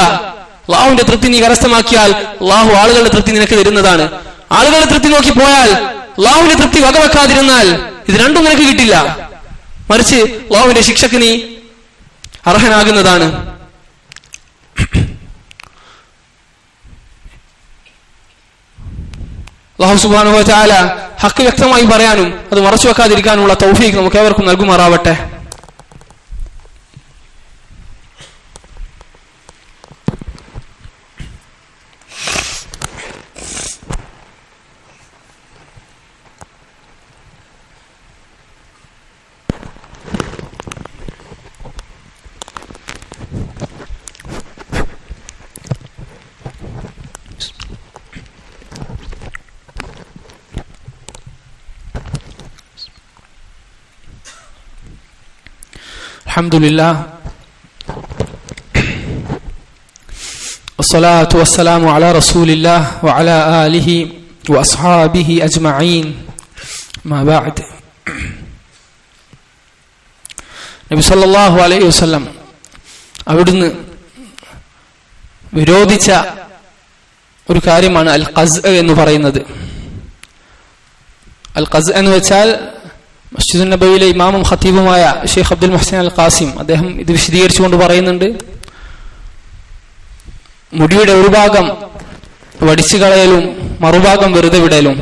അള്ളാഹുവിന്റെ തൃപ്തി നീ കരസ്ഥമാക്കിയാൽ അള്ളാഹു ആളുകളുടെ തൃപ്തി നിനക്ക് തരുന്നതാണ്. ആളുകളുടെ തൃപ്തി നോക്കി പോയാൽ, അള്ളാഹുവിന്റെ തൃപ്തി വകവെക്കാതിരുന്നാൽ ഇത് രണ്ടും നിനക്ക് കിട്ടില്ല, മറിച്ച് അള്ളാഹുവിന്റെ ശിക്ഷക്ക് നീ അർഹനാകുന്നതാണ്. അല്ലാഹു സുബ്ഹാനഹു വ തആല ഹക്ക് വ്യക്തമായി പറയാനും അത് മറച്ചു വെക്കാതിരിക്കാനുള്ള തൗഫീഖ് നമുക്ക് ഏവർക്കും നൽകുമാറാവട്ടെ. അൽഹംദുലില്ലാഹ് വസ്സലാത്തു വസ്സലാമു അലാ റസൂലില്ലാഹ് വഅലാ ആലിഹി വഅസ്ഹാബിഹി അജ്മഈൻ. മാ ബഅദ്. നബി സല്ലല്ലാഹു അലൈഹി വസല്ലം അവിടുന്ന് വിരോധിച്ച ഒരു കാര്യമാണ് അൽ ഖസ് എന്ന് പറയുന്നത്. അൽ ഖസ് എന്ന് വെച്ചാൽ മസ്ജിദുൻ നബവിയിലെ ഇമാമും ഖതീബുമായ ഷെയ്ഖ് അബ്ദുൽ മുഹ്സിൻ അൽ ഖാസിം അദ്ദേഹം ഇത് വിശദീകരിച്ചുകൊണ്ട് പറയുന്നുണ്ട്, മുടിയുടെ ഒരു ഭാഗം വടിച്ചു കളയലും മറുഭാഗം വെറുതെ വിടലും.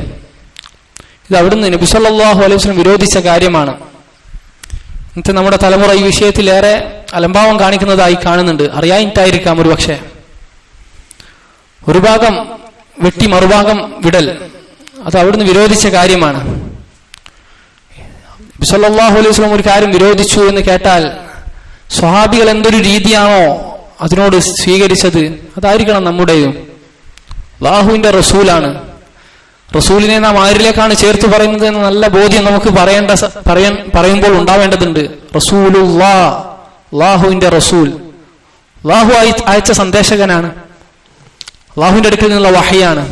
ഇത് അവിടുന്ന് നബി സല്ലല്ലാഹു അലൈഹി വസല്ലം വിരോധിച്ച കാര്യമാണ്. ഇന്നത്തെ നമ്മുടെ തലമുറ ഈ വിഷയത്തിൽ ഏറെ അലംഭാവം കാണിക്കുന്നതായി കാണുന്നുണ്ട്. അറിയാനിട്ടായിരിക്കാം ഒരു പക്ഷേ. ഒരു ഭാഗം വെട്ടി മറുഭാഗം വിടൽ അത് അവിടുന്ന് വിരോധിച്ച കാര്യമാണ്. സല്ലല്ലാഹു അലൈഹി വസല്ലം ഒരു കാര്യം വിരോധിച്ചു എന്ന് കേട്ടാൽ സ്വഹാബികൾ എന്തൊരു രീതിയാണോ അതിനോട് സ്വീകരിച്ചത്, അതായിരിക്കണം നമ്മുടെയും. അല്ലാഹുവിന്റെ റസൂലാണ്, റസൂലിനെ നാം ആരിലേക്കാണ് ചേർത്ത് പറയുന്നത് എന്ന നല്ല ബോധ്യം നമുക്ക് പറയുമ്പോൾ ഉണ്ടാവേണ്ടതുണ്ട്. റസൂലുള്ളാഹ്, അല്ലാഹുവിന്റെ റസൂൽ, അല്ലാഹു അയച്ച സന്ദേശകനാണ്, അല്ലാഹുവിന്റെ അടുക്കൽ നിന്നുള്ള വഹയാണ്.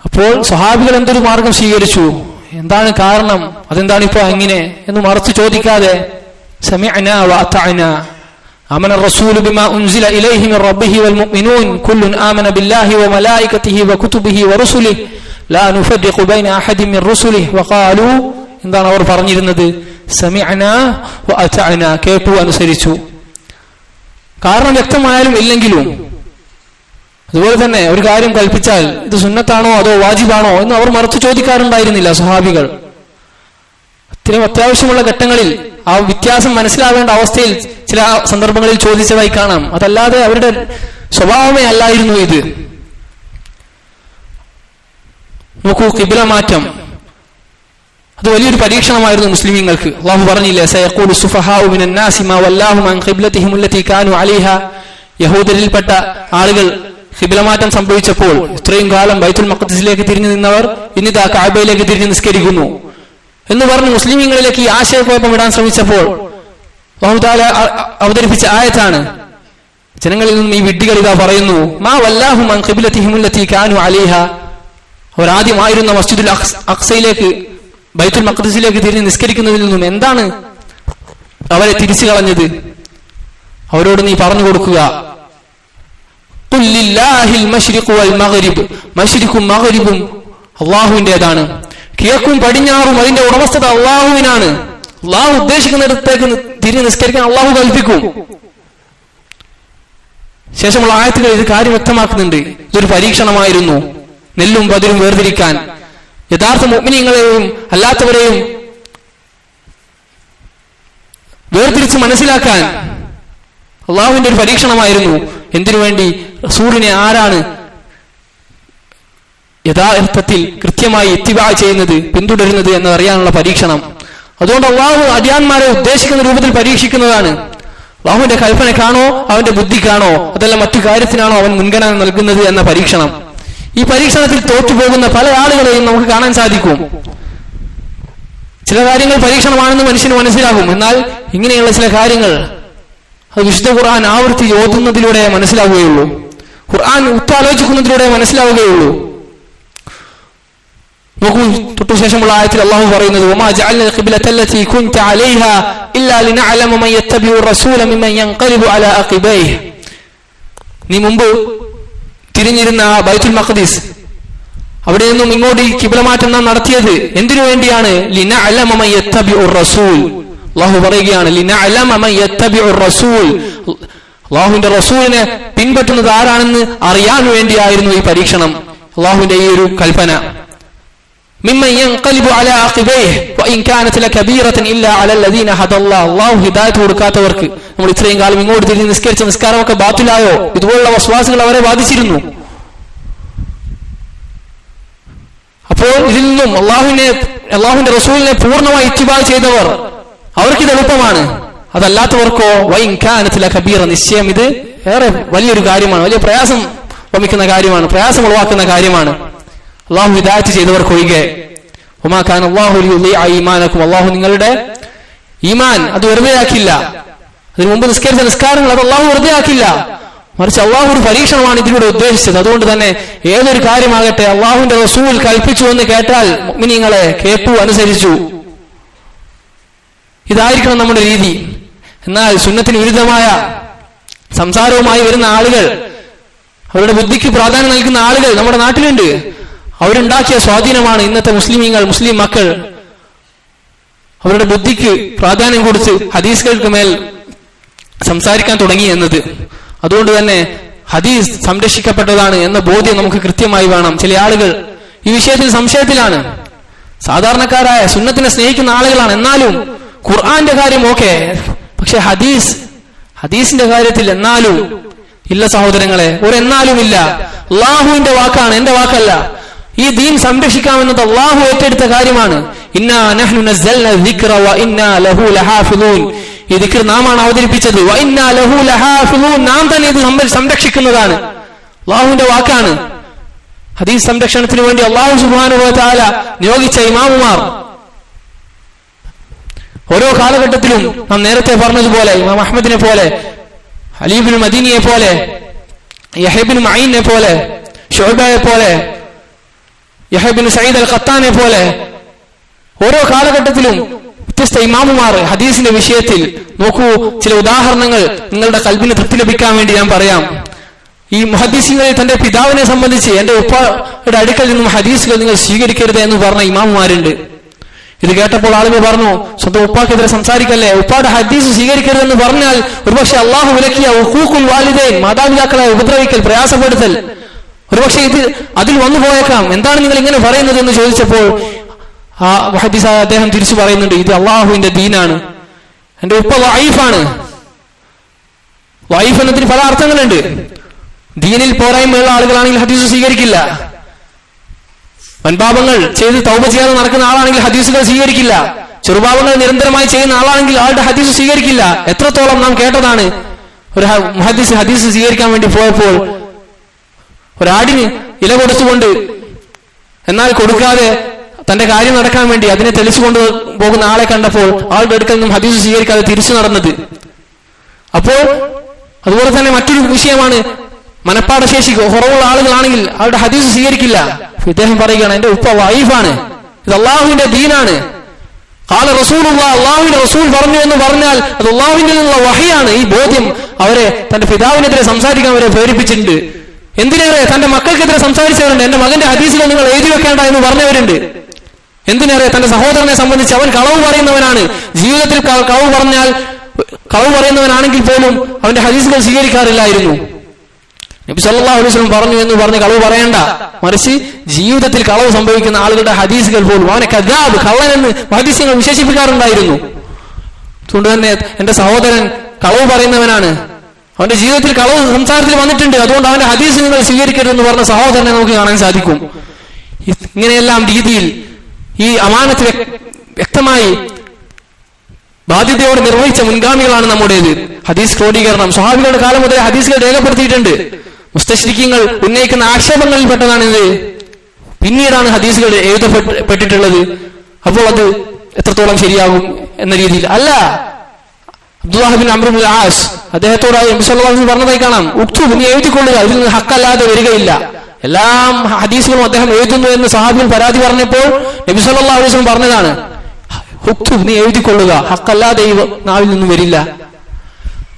അപ്പോൾ സ്വഹാബികൾ എന്തൊരു മാർഗം സ്വീകരിച്ചു, എന്താണ് കാരണം, അതെന്താണ് ഇപ്പോ അങ്ങനെ എന്ന് മറച്ചു ചോദിക്കാതെ സമിഅനാ വഅതഅനാ ആമന الرسول بما انزل اليه من ربه والمؤمنون كل آمن بالله وملائكته وكتبه ورسله لا نفرق بين احد من رسله وقالوا എന്താണ് അവർ പറഞ്ഞിരുന്നത്? സമിഅനാ വഅതഅനാ, കേട്ടു അനുസരിച്ചു. കാരണം വ്യക്തമായാലും ഇല്ലെങ്കിലും അതുപോലെ തന്നെ ഒരു കാര്യം കൽപ്പിച്ചാൽ ഇത് സുന്നത്താണോ അതോ വാജിബാണോ എന്ന് അവർ മറച്ചു ചോദിക്കാറുണ്ടായിരുന്നില്ല സ്വഹാബികൾ. ഇത്രയും അത്യാവശ്യമുള്ള ഘട്ടങ്ങളിൽ ആ വ്യത്യാസം മനസ്സിലാവേണ്ട അവസ്ഥയിൽ ചില സന്ദർഭങ്ങളിൽ ചോദിച്ചതായി കാണാം. അതല്ലാതെ അവരുടെ സ്വഭാവമേ അല്ലായിരുന്നു ഇത്. നോക്കൂ, ഖിബ്ല മാറ്റം അത് വലിയൊരു പരീക്ഷണമായിരുന്നു മുസ്ലിമീങ്ങൾക്ക്. അല്ലാഹു പറഞ്ഞില്ലേ, സയഖൂലു സുഫഹാഉ മിനൻ നാസി മാ വല്ലാഹും അൻ ഖിബ്ലതിഹിം അല്ലതി കാനൂ അലൈഹാ. യഹൂദരിൽപ്പെട്ട ആളുകൾ ഖിബ്ലമാറ്റം സംഭവിച്ചപ്പോൾ ഇത്രയും കാലം ബൈത്തുൽ മഖ്ദിസിലേക്ക് തിരിഞ്ഞു നിന്നവർ ഇന്നിതാ കഅബയിലേക്ക് തിരിഞ്ഞു നിസ്കരിക്കുന്നു എന്ന് പറഞ്ഞ് മുസ്ലിമീങ്ങളിലേക്ക് ഈ ആശയക്കുഴപ്പം ഇടാൻ ശ്രമിച്ചപ്പോൾ അല്ലാഹു തആല അവതരിപ്പിച്ച ആയത്താണ്, ജനങ്ങളിൽ നിന്നും ഈ വിഡ്ഢികൾ ഇതാ പറയുന്നു, മാ വല്ലാഹും അൻ ഖിബ്ലതിഹിം അല്ലതി കാനൂ അലൈഹാ. അവർ ആദ്യമായിരുന്ന മസ്ജിദുൽ അഖ്സയിലേക്ക് ബൈത്തുൽ മഖ്ദിസിലേക്ക് തിരിഞ്ഞ് നിസ്കരിക്കുന്നതിൽ നിന്നും എന്താണ് അവരെ തിരിച്ചു കളഞ്ഞത്? അവരോട് നീ പറഞ്ഞു കൊടുക്കുക, ഖുൽ ലില്ലാഹിൽ മശ്രിഖു വൽ മഗ്രിബ്, മശ്രിഖും മഗ്രിബും അല്ലാഹുവിന്റേതാണ്, കിഴക്കും പടിഞ്ഞാറും അതിന്റെ ഉടമസ്ഥത അല്ലാഹുവിനാണ്. അല്ലാഹു ഉദ്ദേശിക്കുന്നിടത്തേക്ക് തിരിഞ്ഞ് നിസ്കരിക്കാൻ അല്ലാഹു കൽപ്പിക്കും. ശേഷമുള്ള ആയത്തുകൾ ഇത് കാര്യം വ്യക്തമാക്കുന്നുണ്ട്. ഇതൊരു പരീക്ഷണമായിരുന്നു, നെല്ലും പതിരും വേർതിരിക്കാൻ, യഥാർത്ഥ മുഅ്മിനീങ്ങളെയും അല്ലാത്തവരെയും വേർതിരിച്ച് മനസ്സിലാക്കാൻ അള്ളാഹുവിന്റെ ഒരു പരീക്ഷണമായിരുന്നു. എന്തിനു വേണ്ടി? റസൂലിനെ ആരാണ് യഥാർത്ഥത്തിൽ കൃത്യമായി ഇത്തിബാ ചെയ്യുന്നത്, പിന്തുടരുന്നത് എന്നറിയാനുള്ള പരീക്ഷണം. അതുകൊണ്ട് അള്ളാഹു അടിയാന്മാരെ ഉദ്ദേശിക്കുന്ന രൂപത്തിൽ പരീക്ഷിക്കുന്നതാണ്. അള്ളാഹുവിന്റെ കൽപ്പനക്കാണോ അവന്റെ ബുദ്ധിക്കാണോ അതല്ല മറ്റു കാര്യത്തിനാണോ അവൻ മുൻഗണന നൽകുന്നത് എന്ന പരീക്ഷണം. ഈ പരീക്ഷണത്തിൽ തോറ്റുപോകുന്ന പല ആളുകളെയും നമുക്ക് കാണാൻ സാധിക്കും. ചില കാര്യങ്ങൾ പരീക്ഷണമാണെന്ന് മനുഷ്യന് മനസ്സിലാകും, എന്നാൽ ഇങ്ങനെയുള്ള ചില കാര്യങ്ങൾ അത് വിശുദ്ധ ഖുർആൻ ആവർത്തി ഓതുന്നതിലൂടെ മനസ്സിലാവുകയുള്ളൂ, ഖുർആൻ ഉറ്റാലോചിക്കുന്നതിലൂടെ മനസ്സിലാവുകയുള്ളൂ. നോക്കൂ, തൊട്ടു ശേഷമുള്ള ആയത്തിൽ അല്ലാഹു പറയുന്നത്, വമാ ജഅൽന ഖിബ്ലതല്ലതി കുൻത അലൈഹാ ഇല്ലാ ലിനഅലമ മൻ യത്തബിഉ റസൂല മിമ്മൻ യൻഖലിബു അലാ അഖിബൈഹി. നീ മുമ്പ് തിരിഞ്ഞിരുന്ന ബൈത്തുൽ മഖ്ദിസ്, അവിടെ നിന്നും ഇങ്ങോട്ട് ഈ ഖിബ്ലമാറ്റം നാം നടത്തിയത് എന്തിനു വേണ്ടിയാണ്? ലിനഅലമ മൻ യത്തബിഉ റസൂൽ. അല്ലാഹു പറയുകയാണ്, ലിനഅലമ മൻ യത്തബിഉ റസൂൽ, അല്ലാഹുവിന്റെ റസൂലിനെ പിൻപറ്റുന്നത് ആരാണെന്ന് അറിയാൻ വേണ്ടിയായിരുന്നു ഈ പരീക്ഷണം, അല്ലാഹുവിന്റെ ഈ ഒരു കൽപ്പന. മിമ്മൻ യൻഖലിബു അലാ അഖിബൈഹി വഇൻ കാനത് ലകബീറതൻ ഇല്ലാ അലൽ ലദീന ഹദല്ലാഹ്. അല്ലാഹു ഹിദായത്ത് കൊടുക്കാത്തവർക്ക്, നമ്മൾ ഇത്രയും കാലം ഇങ്ങോട്ട് തിരിഞ്ഞ് നിസ്കരിച്ച നിസ്കാരമൊക്കെ ബാത്തിലായോ, ഇതുപോലുള്ള വസ്വാസുകൾ അവരെ ബാധിച്ചിരുന്നു. അപ്പോൾ ഇതിൽ നിന്നും അള്ളാഹുവിന്റെ റസൂലിനെ പൂർണ്ണമായി ഇത്തിബാ ചെയ്തവർ അവർക്കിത് എളുപ്പമാണ്. അതല്ലാത്തവർക്കോ വഇൻ കാനത് ലകബീറ, നിശ്ചയം ഇത് ഏറെ വലിയൊരു കാര്യമാണ്, വലിയ പ്രയാസം വമിക്കുന്ന കാര്യമാണ്, പ്രയാസം ഉളവാക്കുന്ന കാര്യമാണ്. അള്ളാഹു ഹിദായത്ത് ചെയ്തവർക്കൊഴികെ. വമാ കാന അല്ലാഹു ലിയുളീഅ ഈമാനക്കും, അള്ളാഹു നിങ്ങളുടെ ഈമാൻ അത് വെറുതെയാക്കില്ല. അതിനു മുമ്പ് നിസ്കരിച്ച നിസ്കാരങ്ങൾ അത് അള്ളാഹു വെറുതെയാക്കില്ല, മറിച്ച് അള്ളാഹു ഒരു പരീക്ഷണമാണ് ഇതിലൂടെ ഉദ്ദേശിച്ചത്. അതുകൊണ്ട് തന്നെ ഏതൊരു കാര്യമാകട്ടെ അള്ളാഹുവിന്റെ റസൂൽ കൽപ്പിച്ചു എന്ന് കേട്ടാൽ മുഅ്മിനീങ്ങളെ കേട്ടു, അനുസരിച്ചു. ഇതായിരിക്കണം നമ്മുടെ രീതി. എന്നാൽ സുന്നത്തിന് വിരുദ്ധമായ സംസാരവുമായി വരുന്ന ആളുകൾ, അവരുടെ ബുദ്ധിക്ക് പ്രാധാന്യം നൽകുന്ന ആളുകൾ നമ്മുടെ നാട്ടിലുണ്ട്. അവരുണ്ടാക്കിയ സ്വാധീനമാണ് ഇന്നത്തെ മുസ്ലിം മക്കൾ അവരുടെ ബുദ്ധിക്ക് പ്രാധാന്യം കൊടുത്ത് ഹദീസുകൾക്ക് മേൽ സംസാരിക്കാൻ തുടങ്ങി എന്നത്. അതുകൊണ്ട് തന്നെ ഹദീസ് സംരക്ഷിക്കപ്പെട്ടതാണ് എന്ന ബോധ്യം നമുക്ക് കൃത്യമായി വേണം. ചില ആളുകൾ ഈ വിഷയത്തിൽ സംശയത്തിലാണ്, സാധാരണക്കാരായ സുന്നത്തിനെ സ്നേഹിക്കുന്ന ആളുകളാണ്, എന്നാലും ഖുർആന്റെ കാര്യം ഓക്കെ, പക്ഷെ ഹദീസിന്റെ കാര്യത്തിൽ എന്നാലും ഇല്ല സഹോദരങ്ങളെ, ഒരു എന്നാലും ഇല്ല. അള്ളാഹുവിന്റെ വാക്കാണ്, എന്റെ വാക്കല്ല. ഈ ദീൻ സംരക്ഷിക്കാമെന്നത് അള്ളാഹു ഏറ്റെടുത്ത കാര്യമാണ്. ഇന്നാ നഹ്നു നസ്സൽന ദിക്റ വ ഇന്നാ ലഹു ലഹാഫിളൂൻ, ഈ ദിക്ർ നാമാണ് അവതരിപ്പിച്ചത്, വ ഇന്നാ ലഹു ലഹാഫിളൂൻ, നാം തന്നെ ഇത് സംരക്ഷിക്കുന്നതാണ്. അല്ലാഹുവിന്റെ വാക്കാണ്. ഹദീസ് സംരക്ഷണത്തിന് വേണ്ടി അല്ലാഹു സുബ്ഹാനഹു വ തആല നിയോഗിച്ച ഇമാമുമാർ ഓരോ കാലഘട്ടത്തിലും നാം നേരത്തെ പറഞ്ഞതുപോലെ ഇമാം അഹ്മദിനെ പോലെ, അലി ഇബ്നു മദീനിയെ പോലെ, യഹ്യ ഇബ്നു മഈനെ പോലെ, ശുഅബയെ പോലെ, യഹ്യ ഇബ്നു സഈദ് അൽ ഖത്താനെ പോലെ ഓരോ കാലഘട്ടത്തിലും വ്യത്യസ്ത ഇമാമുമാർ ഹദീസിന്റെ വിഷയത്തിൽ. നോക്കൂ, ചില ഉദാഹരണങ്ങൾ നിങ്ങളുടെ കൽബിന് തൃപ്തി ലഭിക്കാൻ വേണ്ടി ഞാൻ പറയാം. ഈ മുഹദ്ദിസീങ്ങളിൽ തന്റെ പിതാവിനെ സംബന്ധിച്ച് എന്റെ ഉപ്പയുടെ അടുക്കൽ നിന്നും ഹദീസുകൾ നിങ്ങൾ സ്വീകരിക്കരുത് എന്ന് പറഞ്ഞ ഇമാമുമാരുണ്ട്. ഇത് കേട്ടപ്പോൾ ആളുകൾ പറഞ്ഞു, സ്വന്തം ഉപ്പാക്കെതിരെ സംസാരിക്കല്ലേ, ഉപ്പായുടെ ഹദീസ് സ്വീകരിക്കരുതെന്ന് പറഞ്ഞാൽ ഒരുപക്ഷെ അള്ളാഹു വിലക്കിയ ഉഖൂഖുൽ വാലിദൈൻ, മാതാപിതാക്കളെ ഉപദ്രവിക്കൽ, പ്രയാസപ്പെടുത്തൽ, ഒരുപക്ഷെ ഇത് അതിൽ വന്നു പോയേക്കാം. എന്താണ് നിങ്ങൾ ഇങ്ങനെ പറയുന്നത് എന്ന് ചോദിച്ചപ്പോൾ ആ മുഹദ്ദിസായ അദ്ദേഹം തിരിച്ചു പറയുന്നുണ്ട്, ഇത് അള്ളാഹുവിന്റെ ദീനാണ്, എന്റെ ഉപ്പ വഈഫാണ്. വഈഫ് എന്നതിന് പല അർത്ഥങ്ങളുണ്ട്. ദീനിൽ പോരായ്മയുള്ള ആളുകളാണെങ്കിൽ ഹദീസ് സ്വീകരിക്കില്ല. വൻപാപങ്ങൾ ചെയ്ത് തൗബ ചെയ്യാതെ നടക്കുന്ന ആളാണെങ്കിൽ ഹദീസുകൾ സ്വീകരിക്കില്ല. ചെറുപാപങ്ങൾ നിരന്തരമായി ചെയ്യുന്ന ആളാണെങ്കിൽ ആളുടെ ഹദീസ് സ്വീകരിക്കില്ല. എത്രത്തോളം നാം കേട്ടതാണ്, ഒരു മുഹദ്ദിസ് ഹദീസ് സ്വീകരിക്കാൻ വേണ്ടി പോയപ്പോൾ ഒരാടിന് ഇല കൊടുത്തുകൊണ്ട്, എന്നാൽ കൊടുക്കാതെ തന്റെ കാര്യം നടക്കാൻ വേണ്ടി അതിനെ തെളിച്ചുകൊണ്ട് പോകുന്ന ആളെ കണ്ടപ്പോൾ ആളുടെ അടുക്കൽ നിന്നും ഹദീസ് സ്വീകരിക്കാതെ തിരിച്ചു നടന്നത്. അപ്പോൾ അതുപോലെ തന്നെ മറ്റൊരു വിഷയമാണ്, മനപ്പാടശേഷി കുറവുള്ള ആളുകളാണെങ്കിൽ അവരുടെ ഹദീസ് സ്വീകരിക്കില്ല. ഇദ്ദേഹം പറയുകയാണ്, എന്റെ ഉപ്പ വഈഫാണ്, ഇത് അള്ളാഹുവിന്റെ ദീനാണ്. ഖാല റസൂലുള്ളാഹ്, അള്ളാഹുവിന്റെ റസൂൽ പറഞ്ഞു എന്ന് പറഞ്ഞാൽ അത് അള്ളാഹുവിന്റെ നിന്നുള്ള വഹിയാണ്. ഈ ബോധ്യം അവരെ തന്റെ പിതാവിനെതിരെ സംസാരിക്കാൻ അവരെ പ്രേരിപ്പിച്ചിട്ടുണ്ട്. എന്തിനേറെ തന്റെ മക്കൾക്കെതിരെ സംസാരിച്ചവരുണ്ട്. എന്റെ മകന്റെ ഹദീസുകൾ നിങ്ങൾ എഴുതി വെക്കേണ്ട എന്ന് പറഞ്ഞവരുണ്ട്. എന്തിനേറെ തന്റെ സഹോദരനെ സംബന്ധിച്ച് അവൻ കളവ് പറയുന്നവനാണ്, ജീവിതത്തിൽ കളവ് പറയുന്നവനാണെങ്കിൽ പോലും അവന്റെ ഹദീസുകൾ സ്വീകരിക്കാറില്ലായിരുന്നു. നബി സല്ലല്ലാഹു അലൈഹി വസല്ലം പറഞ്ഞു എന്ന് പറഞ്ഞ് കളവ് പറയണ്ട, മറിച്ച് ജീവിതത്തിൽ കളവ് സംഭവിക്കുന്ന ആളുകളുടെ ഹദീസുകൾ പോലും അവനെ കദ്ദാബ്, കള്ളനെന്ന് ഹദീസുകൾ വിശേഷിപ്പിക്കാറുണ്ടായിരുന്നു. അതുകൊണ്ട് തന്നെ എന്റെ സഹോദരൻ കളവ് പറയുന്നവനാണ്, അവന്റെ ജീവിതത്തിൽ കളവ് സംസാരത്തിൽ വന്നിട്ടുണ്ട്, അതുകൊണ്ട് അവന്റെ ഹദീസ് നിങ്ങൾ സ്വീകരിക്കരുതെന്ന് പറഞ്ഞ സഹോദരനെ നമുക്ക് കാണാൻ സാധിക്കും. ഇങ്ങനെയെല്ലാം രീതിയിൽ ഈ അമാനത്ത് വ്യക്തമായി ബാധ്യതയോട് നിർവഹിച്ച മുൻഗാമികളാണ് നമ്മുടേത്. ഹദീസ് ക്രോഡീകരണം സ്വഹാബികളുടെ കാലം മുതൽ ഹദീസുകൾ രേഖപ്പെടുത്തിയിട്ടുണ്ട്. മുസ്തശ്രിക്കീങ്ങൾ ഉന്നയിക്കുന്ന ആക്ഷേപങ്ങളിൽപ്പെട്ടതാണിത്. പിന്നീടാണ് ഹദീസുകൾ എഴുതപ്പെട്ടിട്ടുള്ളത്. അപ്പോൾ അത് എത്രത്തോളം ശരിയാകും എന്ന രീതിയിൽ അല്ല. അബ്ദുല്ലാഹ് ബിൻ അംർ ഇബ്നുൽ ആസ് അദ്ദേഹത്തോട് നബി സല്ലല്ലാഹു അലൈഹി വസല്ലം പറഞ്ഞതായി കാണാം, ഉക്തുബ്, നീ എഴുതിക്കൊള്ളുക, ഇതിൽ നിന്ന് ഹക്കല്ലാതെ വരികയില്ല. എല്ലാം ഹദീസുകളും അദ്ദേഹം എഴുതുന്നു എന്ന് സഹാബികൾ പരാതി പറഞ്ഞപ്പോൾ നബി സല്ലല്ലാഹു അലൈഹി വസല്ലം പറഞ്ഞതാണ്, ഉക്തുബ്, നീ എഴുതിക്കൊള്ളുക, ഹക്കല്ലാതെ ഈ നാവിൽ നിന്നും വരില്ല.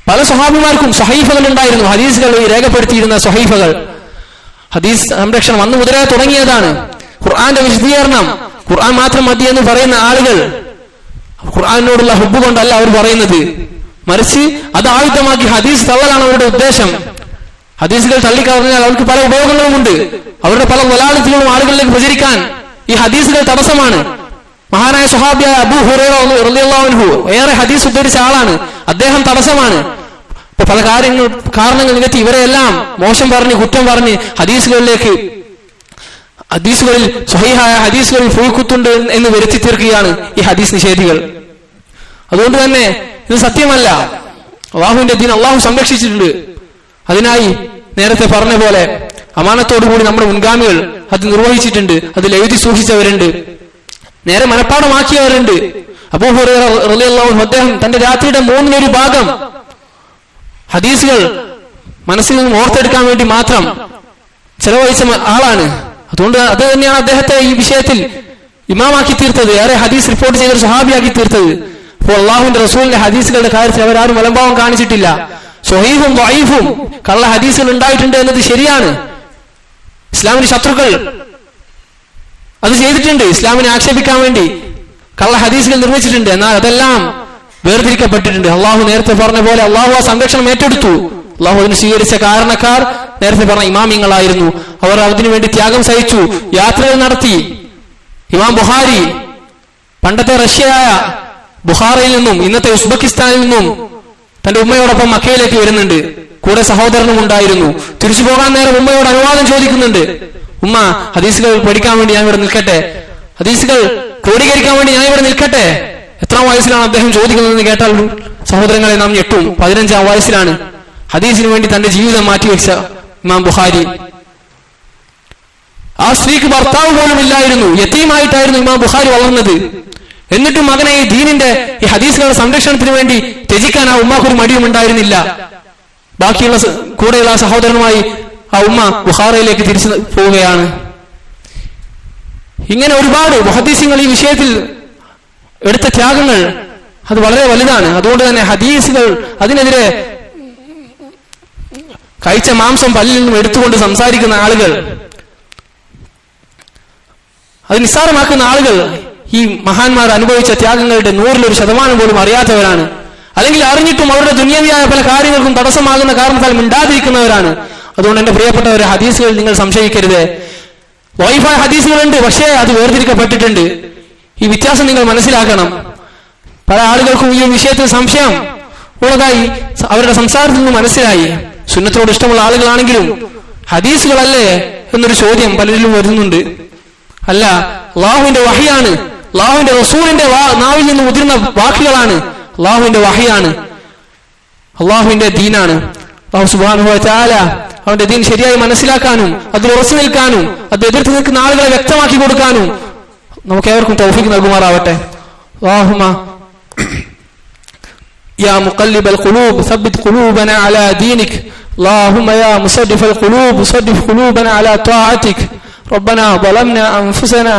പല സ്വഹാബിമാർക്കും സ്വഹീഫകൾ ഉണ്ടായിരുന്നു, ഹദീസുകൾ രേഖപ്പെടുത്തിയിരുന്ന സ്വഹീഫകൾ. ഹദീസ് സംരക്ഷണം അന്ന് മുതലേ തുടങ്ങിയതാണ്. ഖുർആന്റെ വിശദീകരണം ഖുർആൻ മാത്രം മതി എന്ന് പറയുന്ന ആളുകൾ ഖുർആനോടുള്ള ഹുബ്ബ് കൊണ്ടല്ല അവർ പറയുന്നത്, മറിച്ച് അത് ആയുധമാക്കി ഹദീസ് തള്ളലാണ് അവരുടെ ഉദ്ദേശം. ഹദീസുകൾ തള്ളിക്കളഞ്ഞാൽ അവർക്ക് പല ഉപയോഗങ്ങളുമുണ്ട്. അവരുടെ പല വലാലത്തുകളും ആളുകളിലേക്ക് പ്രചരിക്കാൻ ഈ ഹദീസുകൾ തടസ്സമാണ്. മഹാനായ സ്വഹാബിയായ അബൂ ഹുറൈറ റളിയല്ലാഹു അൻഹു ഏറെ ഹദീസ് ഉദ്ധരിച്ച ആളാണ്. അദ്ദേഹം തടസ്സമാണ്. പല കാരണങ്ങൾ നികത്തി ഇവരെല്ലാം മോശം പറഞ്ഞ് കുറ്റം പറഞ്ഞ് ഹദീസുകളിൽ സ്വഹീഹായ ഹദീസുകളിൽ ഫുൾക്കുത്തുണ്ട് എന്ന് വരുത്തി തീർക്കുകയാണ് ഈ ഹദീസ് നിഷേധികൾ. അതുകൊണ്ട് തന്നെ ഇത് സത്യമല്ല. അള്ളാഹുവിന്റെ ദീൻ അള്ളാഹു സംരക്ഷിച്ചിട്ടുണ്ട്. അതിനായി നേരത്തെ പറഞ്ഞ പോലെ അമാനത്തോടുകൂടി നമ്മുടെ മുൻഗാമികൾ അത് നിർവഹിച്ചിട്ടുണ്ട്. അതിൽ എഴുതി സൂക്ഷിച്ചവരുണ്ട്, നേരെ മനഃപ്പാടമാക്കിയവരുണ്ട്. അബൂ ഹുറൈറ റളിയല്ലാഹു അൻഹു അദ്ദേഹം തന്റെ രാത്രിയുടെ 1/3 ഭാഗം ഹദീസുകൾ മനസ്സിൽ നിന്നും ഓർത്തെടുക്കാൻ വേണ്ടി മാത്രം ചെലവഴിച്ച ആളാണ്. അതുകൊണ്ട് അത് തന്നെയാണ് അദ്ദേഹത്തെ ഈ വിഷയത്തിൽ ഇമാമാക്കി തീർത്തത്, ഏറെ ഹദീസ് റിപ്പോർട്ട് ചെയ്തൊരു സ്വഹാബിയാക്കി തീർത്തത്. അപ്പോൾ അള്ളാഹുവിന്റെ റസൂലിന്റെ ഹദീസുകളുടെ കാര്യത്തിൽ അവരാരും മലംഭാവം കാണിച്ചിട്ടില്ല. സ്വഹീഹും ദഈഫും കള്ള ഹദീസുകൾ ഉണ്ടായിട്ടുണ്ട് എന്നത് ശരിയാണ്. ഇസ്ലാമിന് ശത്രുക്കൾ അത് ചെയ്തിട്ടുണ്ട്, ഇസ്ലാമിനെ ആക്ഷേപിക്കാൻ വേണ്ടി കള്ള ഹദീസുകൾ നിർമ്മിച്ചിട്ടുണ്ട്. എന്നാൽ അതെല്ലാം വേർതിരിക്കപ്പെട്ടിട്ടുണ്ട്. അള്ളാഹു നേരത്തെ പറഞ്ഞ പോലെ അള്ളാഹു ആ സംരക്ഷണം ഏറ്റെടുത്തു. അള്ളാഹു അതിന് സ്വീകരിച്ച കാരണക്കാർ നേരത്തെ പറഞ്ഞ ഇമാമിങ്ങളായിരുന്നു. അവർ അതിനു വേണ്ടി ത്യാഗം സഹിച്ചു, യാത്രകൾ നടത്തി. ഇമാം ബുഖാരി പണ്ടത്തെ റഷ്യയായ ബുഖാറയിൽ നിന്നും ഇന്നത്തെ ഉസ്ബെക്കിസ്ഥാനിൽ നിന്നും തന്റെ ഉമ്മയോടൊപ്പം മക്കയിലേക്ക് വരുന്നുണ്ട്. കൂടെ സഹോദരനും ഉണ്ടായിരുന്നു. തിരിച്ചു പോകാൻ നേരം ഉമ്മയോട് അനുവാദം ചോദിക്കുന്നുണ്ട്. ഉമ്മ, ഹദീസുകൾ പഠിക്കാൻ വേണ്ടി ഞാൻ ഇവിടെ നിൽക്കട്ടെ. ഹദീസുകൾ ക്രോഡീകരിക്കാൻ വേണ്ടി ഞാൻ ഇവിടെ നിൽക്കട്ടെ? എത്രാം വയസ്സിലാണ് അദ്ദേഹം ചോദിക്കുന്നതെന്ന് കേട്ടാൽ സഹോദരങ്ങളെ നാം ഞെട്ടും. 15-ാം വയസ്സിലാണ് ഹദീസിന് വേണ്ടി തന്റെ ജീവിതം മാറ്റിവെച്ച ഇമാം ബുഖാരി. ആ സ്ത്രീക്ക് ഭർത്താവ് പോലും ഇല്ലായിരുന്നു, യതീമായിട്ടായിരുന്നു ഇമാം ബുഖാരി വളർന്നത്. എന്നിട്ടും മകനെ ഈ ദീനിന്റെ ഈ ഹദീസുകളുടെ സംരക്ഷണത്തിന് വേണ്ടി ത്യജിക്കാൻ ആ ഉമ്മാക്കൊരു മടിയും ഉണ്ടായിരുന്നില്ല. ബാക്കിയുള്ള കൂടെയുള്ള ആ സഹോദരനുമായി ആ ഉമ്മ ബുഖാറയിലേക്ക് തിരിച്ചു പോവുകയാണ്. ഇങ്ങനെ ഒരുപാട് മുഹദ്ദിസുകൾ ഈ വിഷയത്തിൽ എടുത്ത ത്യാഗങ്ങൾ അത് വളരെ വലുതാണ്. അതുകൊണ്ട് തന്നെ ഹദീസുകൾ അതിനെതിരെ കഴിച്ച മാംസം പല്ലിൽ നിന്നും എടുത്തുകൊണ്ട് സംസാരിക്കുന്ന ആളുകൾ, അത് നിസ്സാരമാക്കുന്ന ആളുകൾ ഈ മഹാന്മാർ അനുഭവിച്ച ത്യാഗങ്ങളുടെ 100% പോലും അറിയാത്തവരാണ്. അല്ലെങ്കിൽ അറിഞ്ഞിട്ടും അവരുടെ ദുനിയാവിയായ പല കാര്യങ്ങൾക്കും തടസ്സമാകുന്ന കാരണത്താൽ മിണ്ടാതിരിക്കുന്നവരാണ്. അതുകൊണ്ട് എന്റെ പ്രിയപ്പെട്ടവരെ, ഹദീസുകൾ നിങ്ങൾ സംശയിക്കരുത്. വൈഫായ ഹദീസുകളുണ്ട്, പക്ഷേ അത് വേർതിരിക്കപ്പെട്ടിട്ടുണ്ട്. ഈ വ്യത്യാസം നിങ്ങൾ മനസ്സിലാക്കണം. പല ആളുകൾക്കും ഈ വിഷയത്തിൽ സംശയം ഉള്ളതായി അവരുടെ സംസാരത്തിൽ നിന്ന് മനസ്സിലായി. സുന്നത്തോട് ഇഷ്ടമുള്ള ആളുകളാണെങ്കിലും ഹദീസുകളല്ലേ എന്നൊരു ചോദ്യം പലരിലും വരുന്നുണ്ട്. അല്ല, അല്ലാഹുവിന്റെ വഹിയാണ്, അല്ലാഹുവിന്റെ റസൂലിന്റെ നാവിൽ നിന്ന് മുതിർന്ന വാക്കുകളാണ്, അല്ലാഹുവിന്റെ വഹിയാണ്, അല്ലാഹുവിന്റെ ദീനാണ്. അല്ലാഹു സുബ്ഹാനഹു വ തആല അവന്റെ ദീൻ ശരിയായി മനസ്സിലാക്കാനും അതിൽ ഉറച്ചു നിൽക്കാനും അത് എതിർത്ത് നിൽക്കുന്ന ആളുകളെ വ്യക്തമാക്കി കൊടുക്കാനും നമുക്ക് ഏവർക്കും തൗഫീഖ് നൽകുമാറാവട്ടെ. അല്ലാഹുമ്മ യാ മുഖല്ലിബൽ ഖുലൂബ് സബ്ബിത് ഖുലൂബനാ അലാ ദീനിക്. اللهم يا مصرف القلوب صرف قلوبنا على طاعتك. ربنا ظلمنا أنفسنا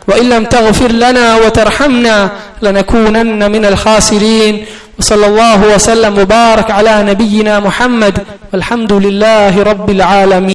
وإن لم تغفر لنا وترحمنا لنكونن من الخاسرين. وصلى الله وسلم وبارك على نبينا محمد والحمد لله رب العالمين.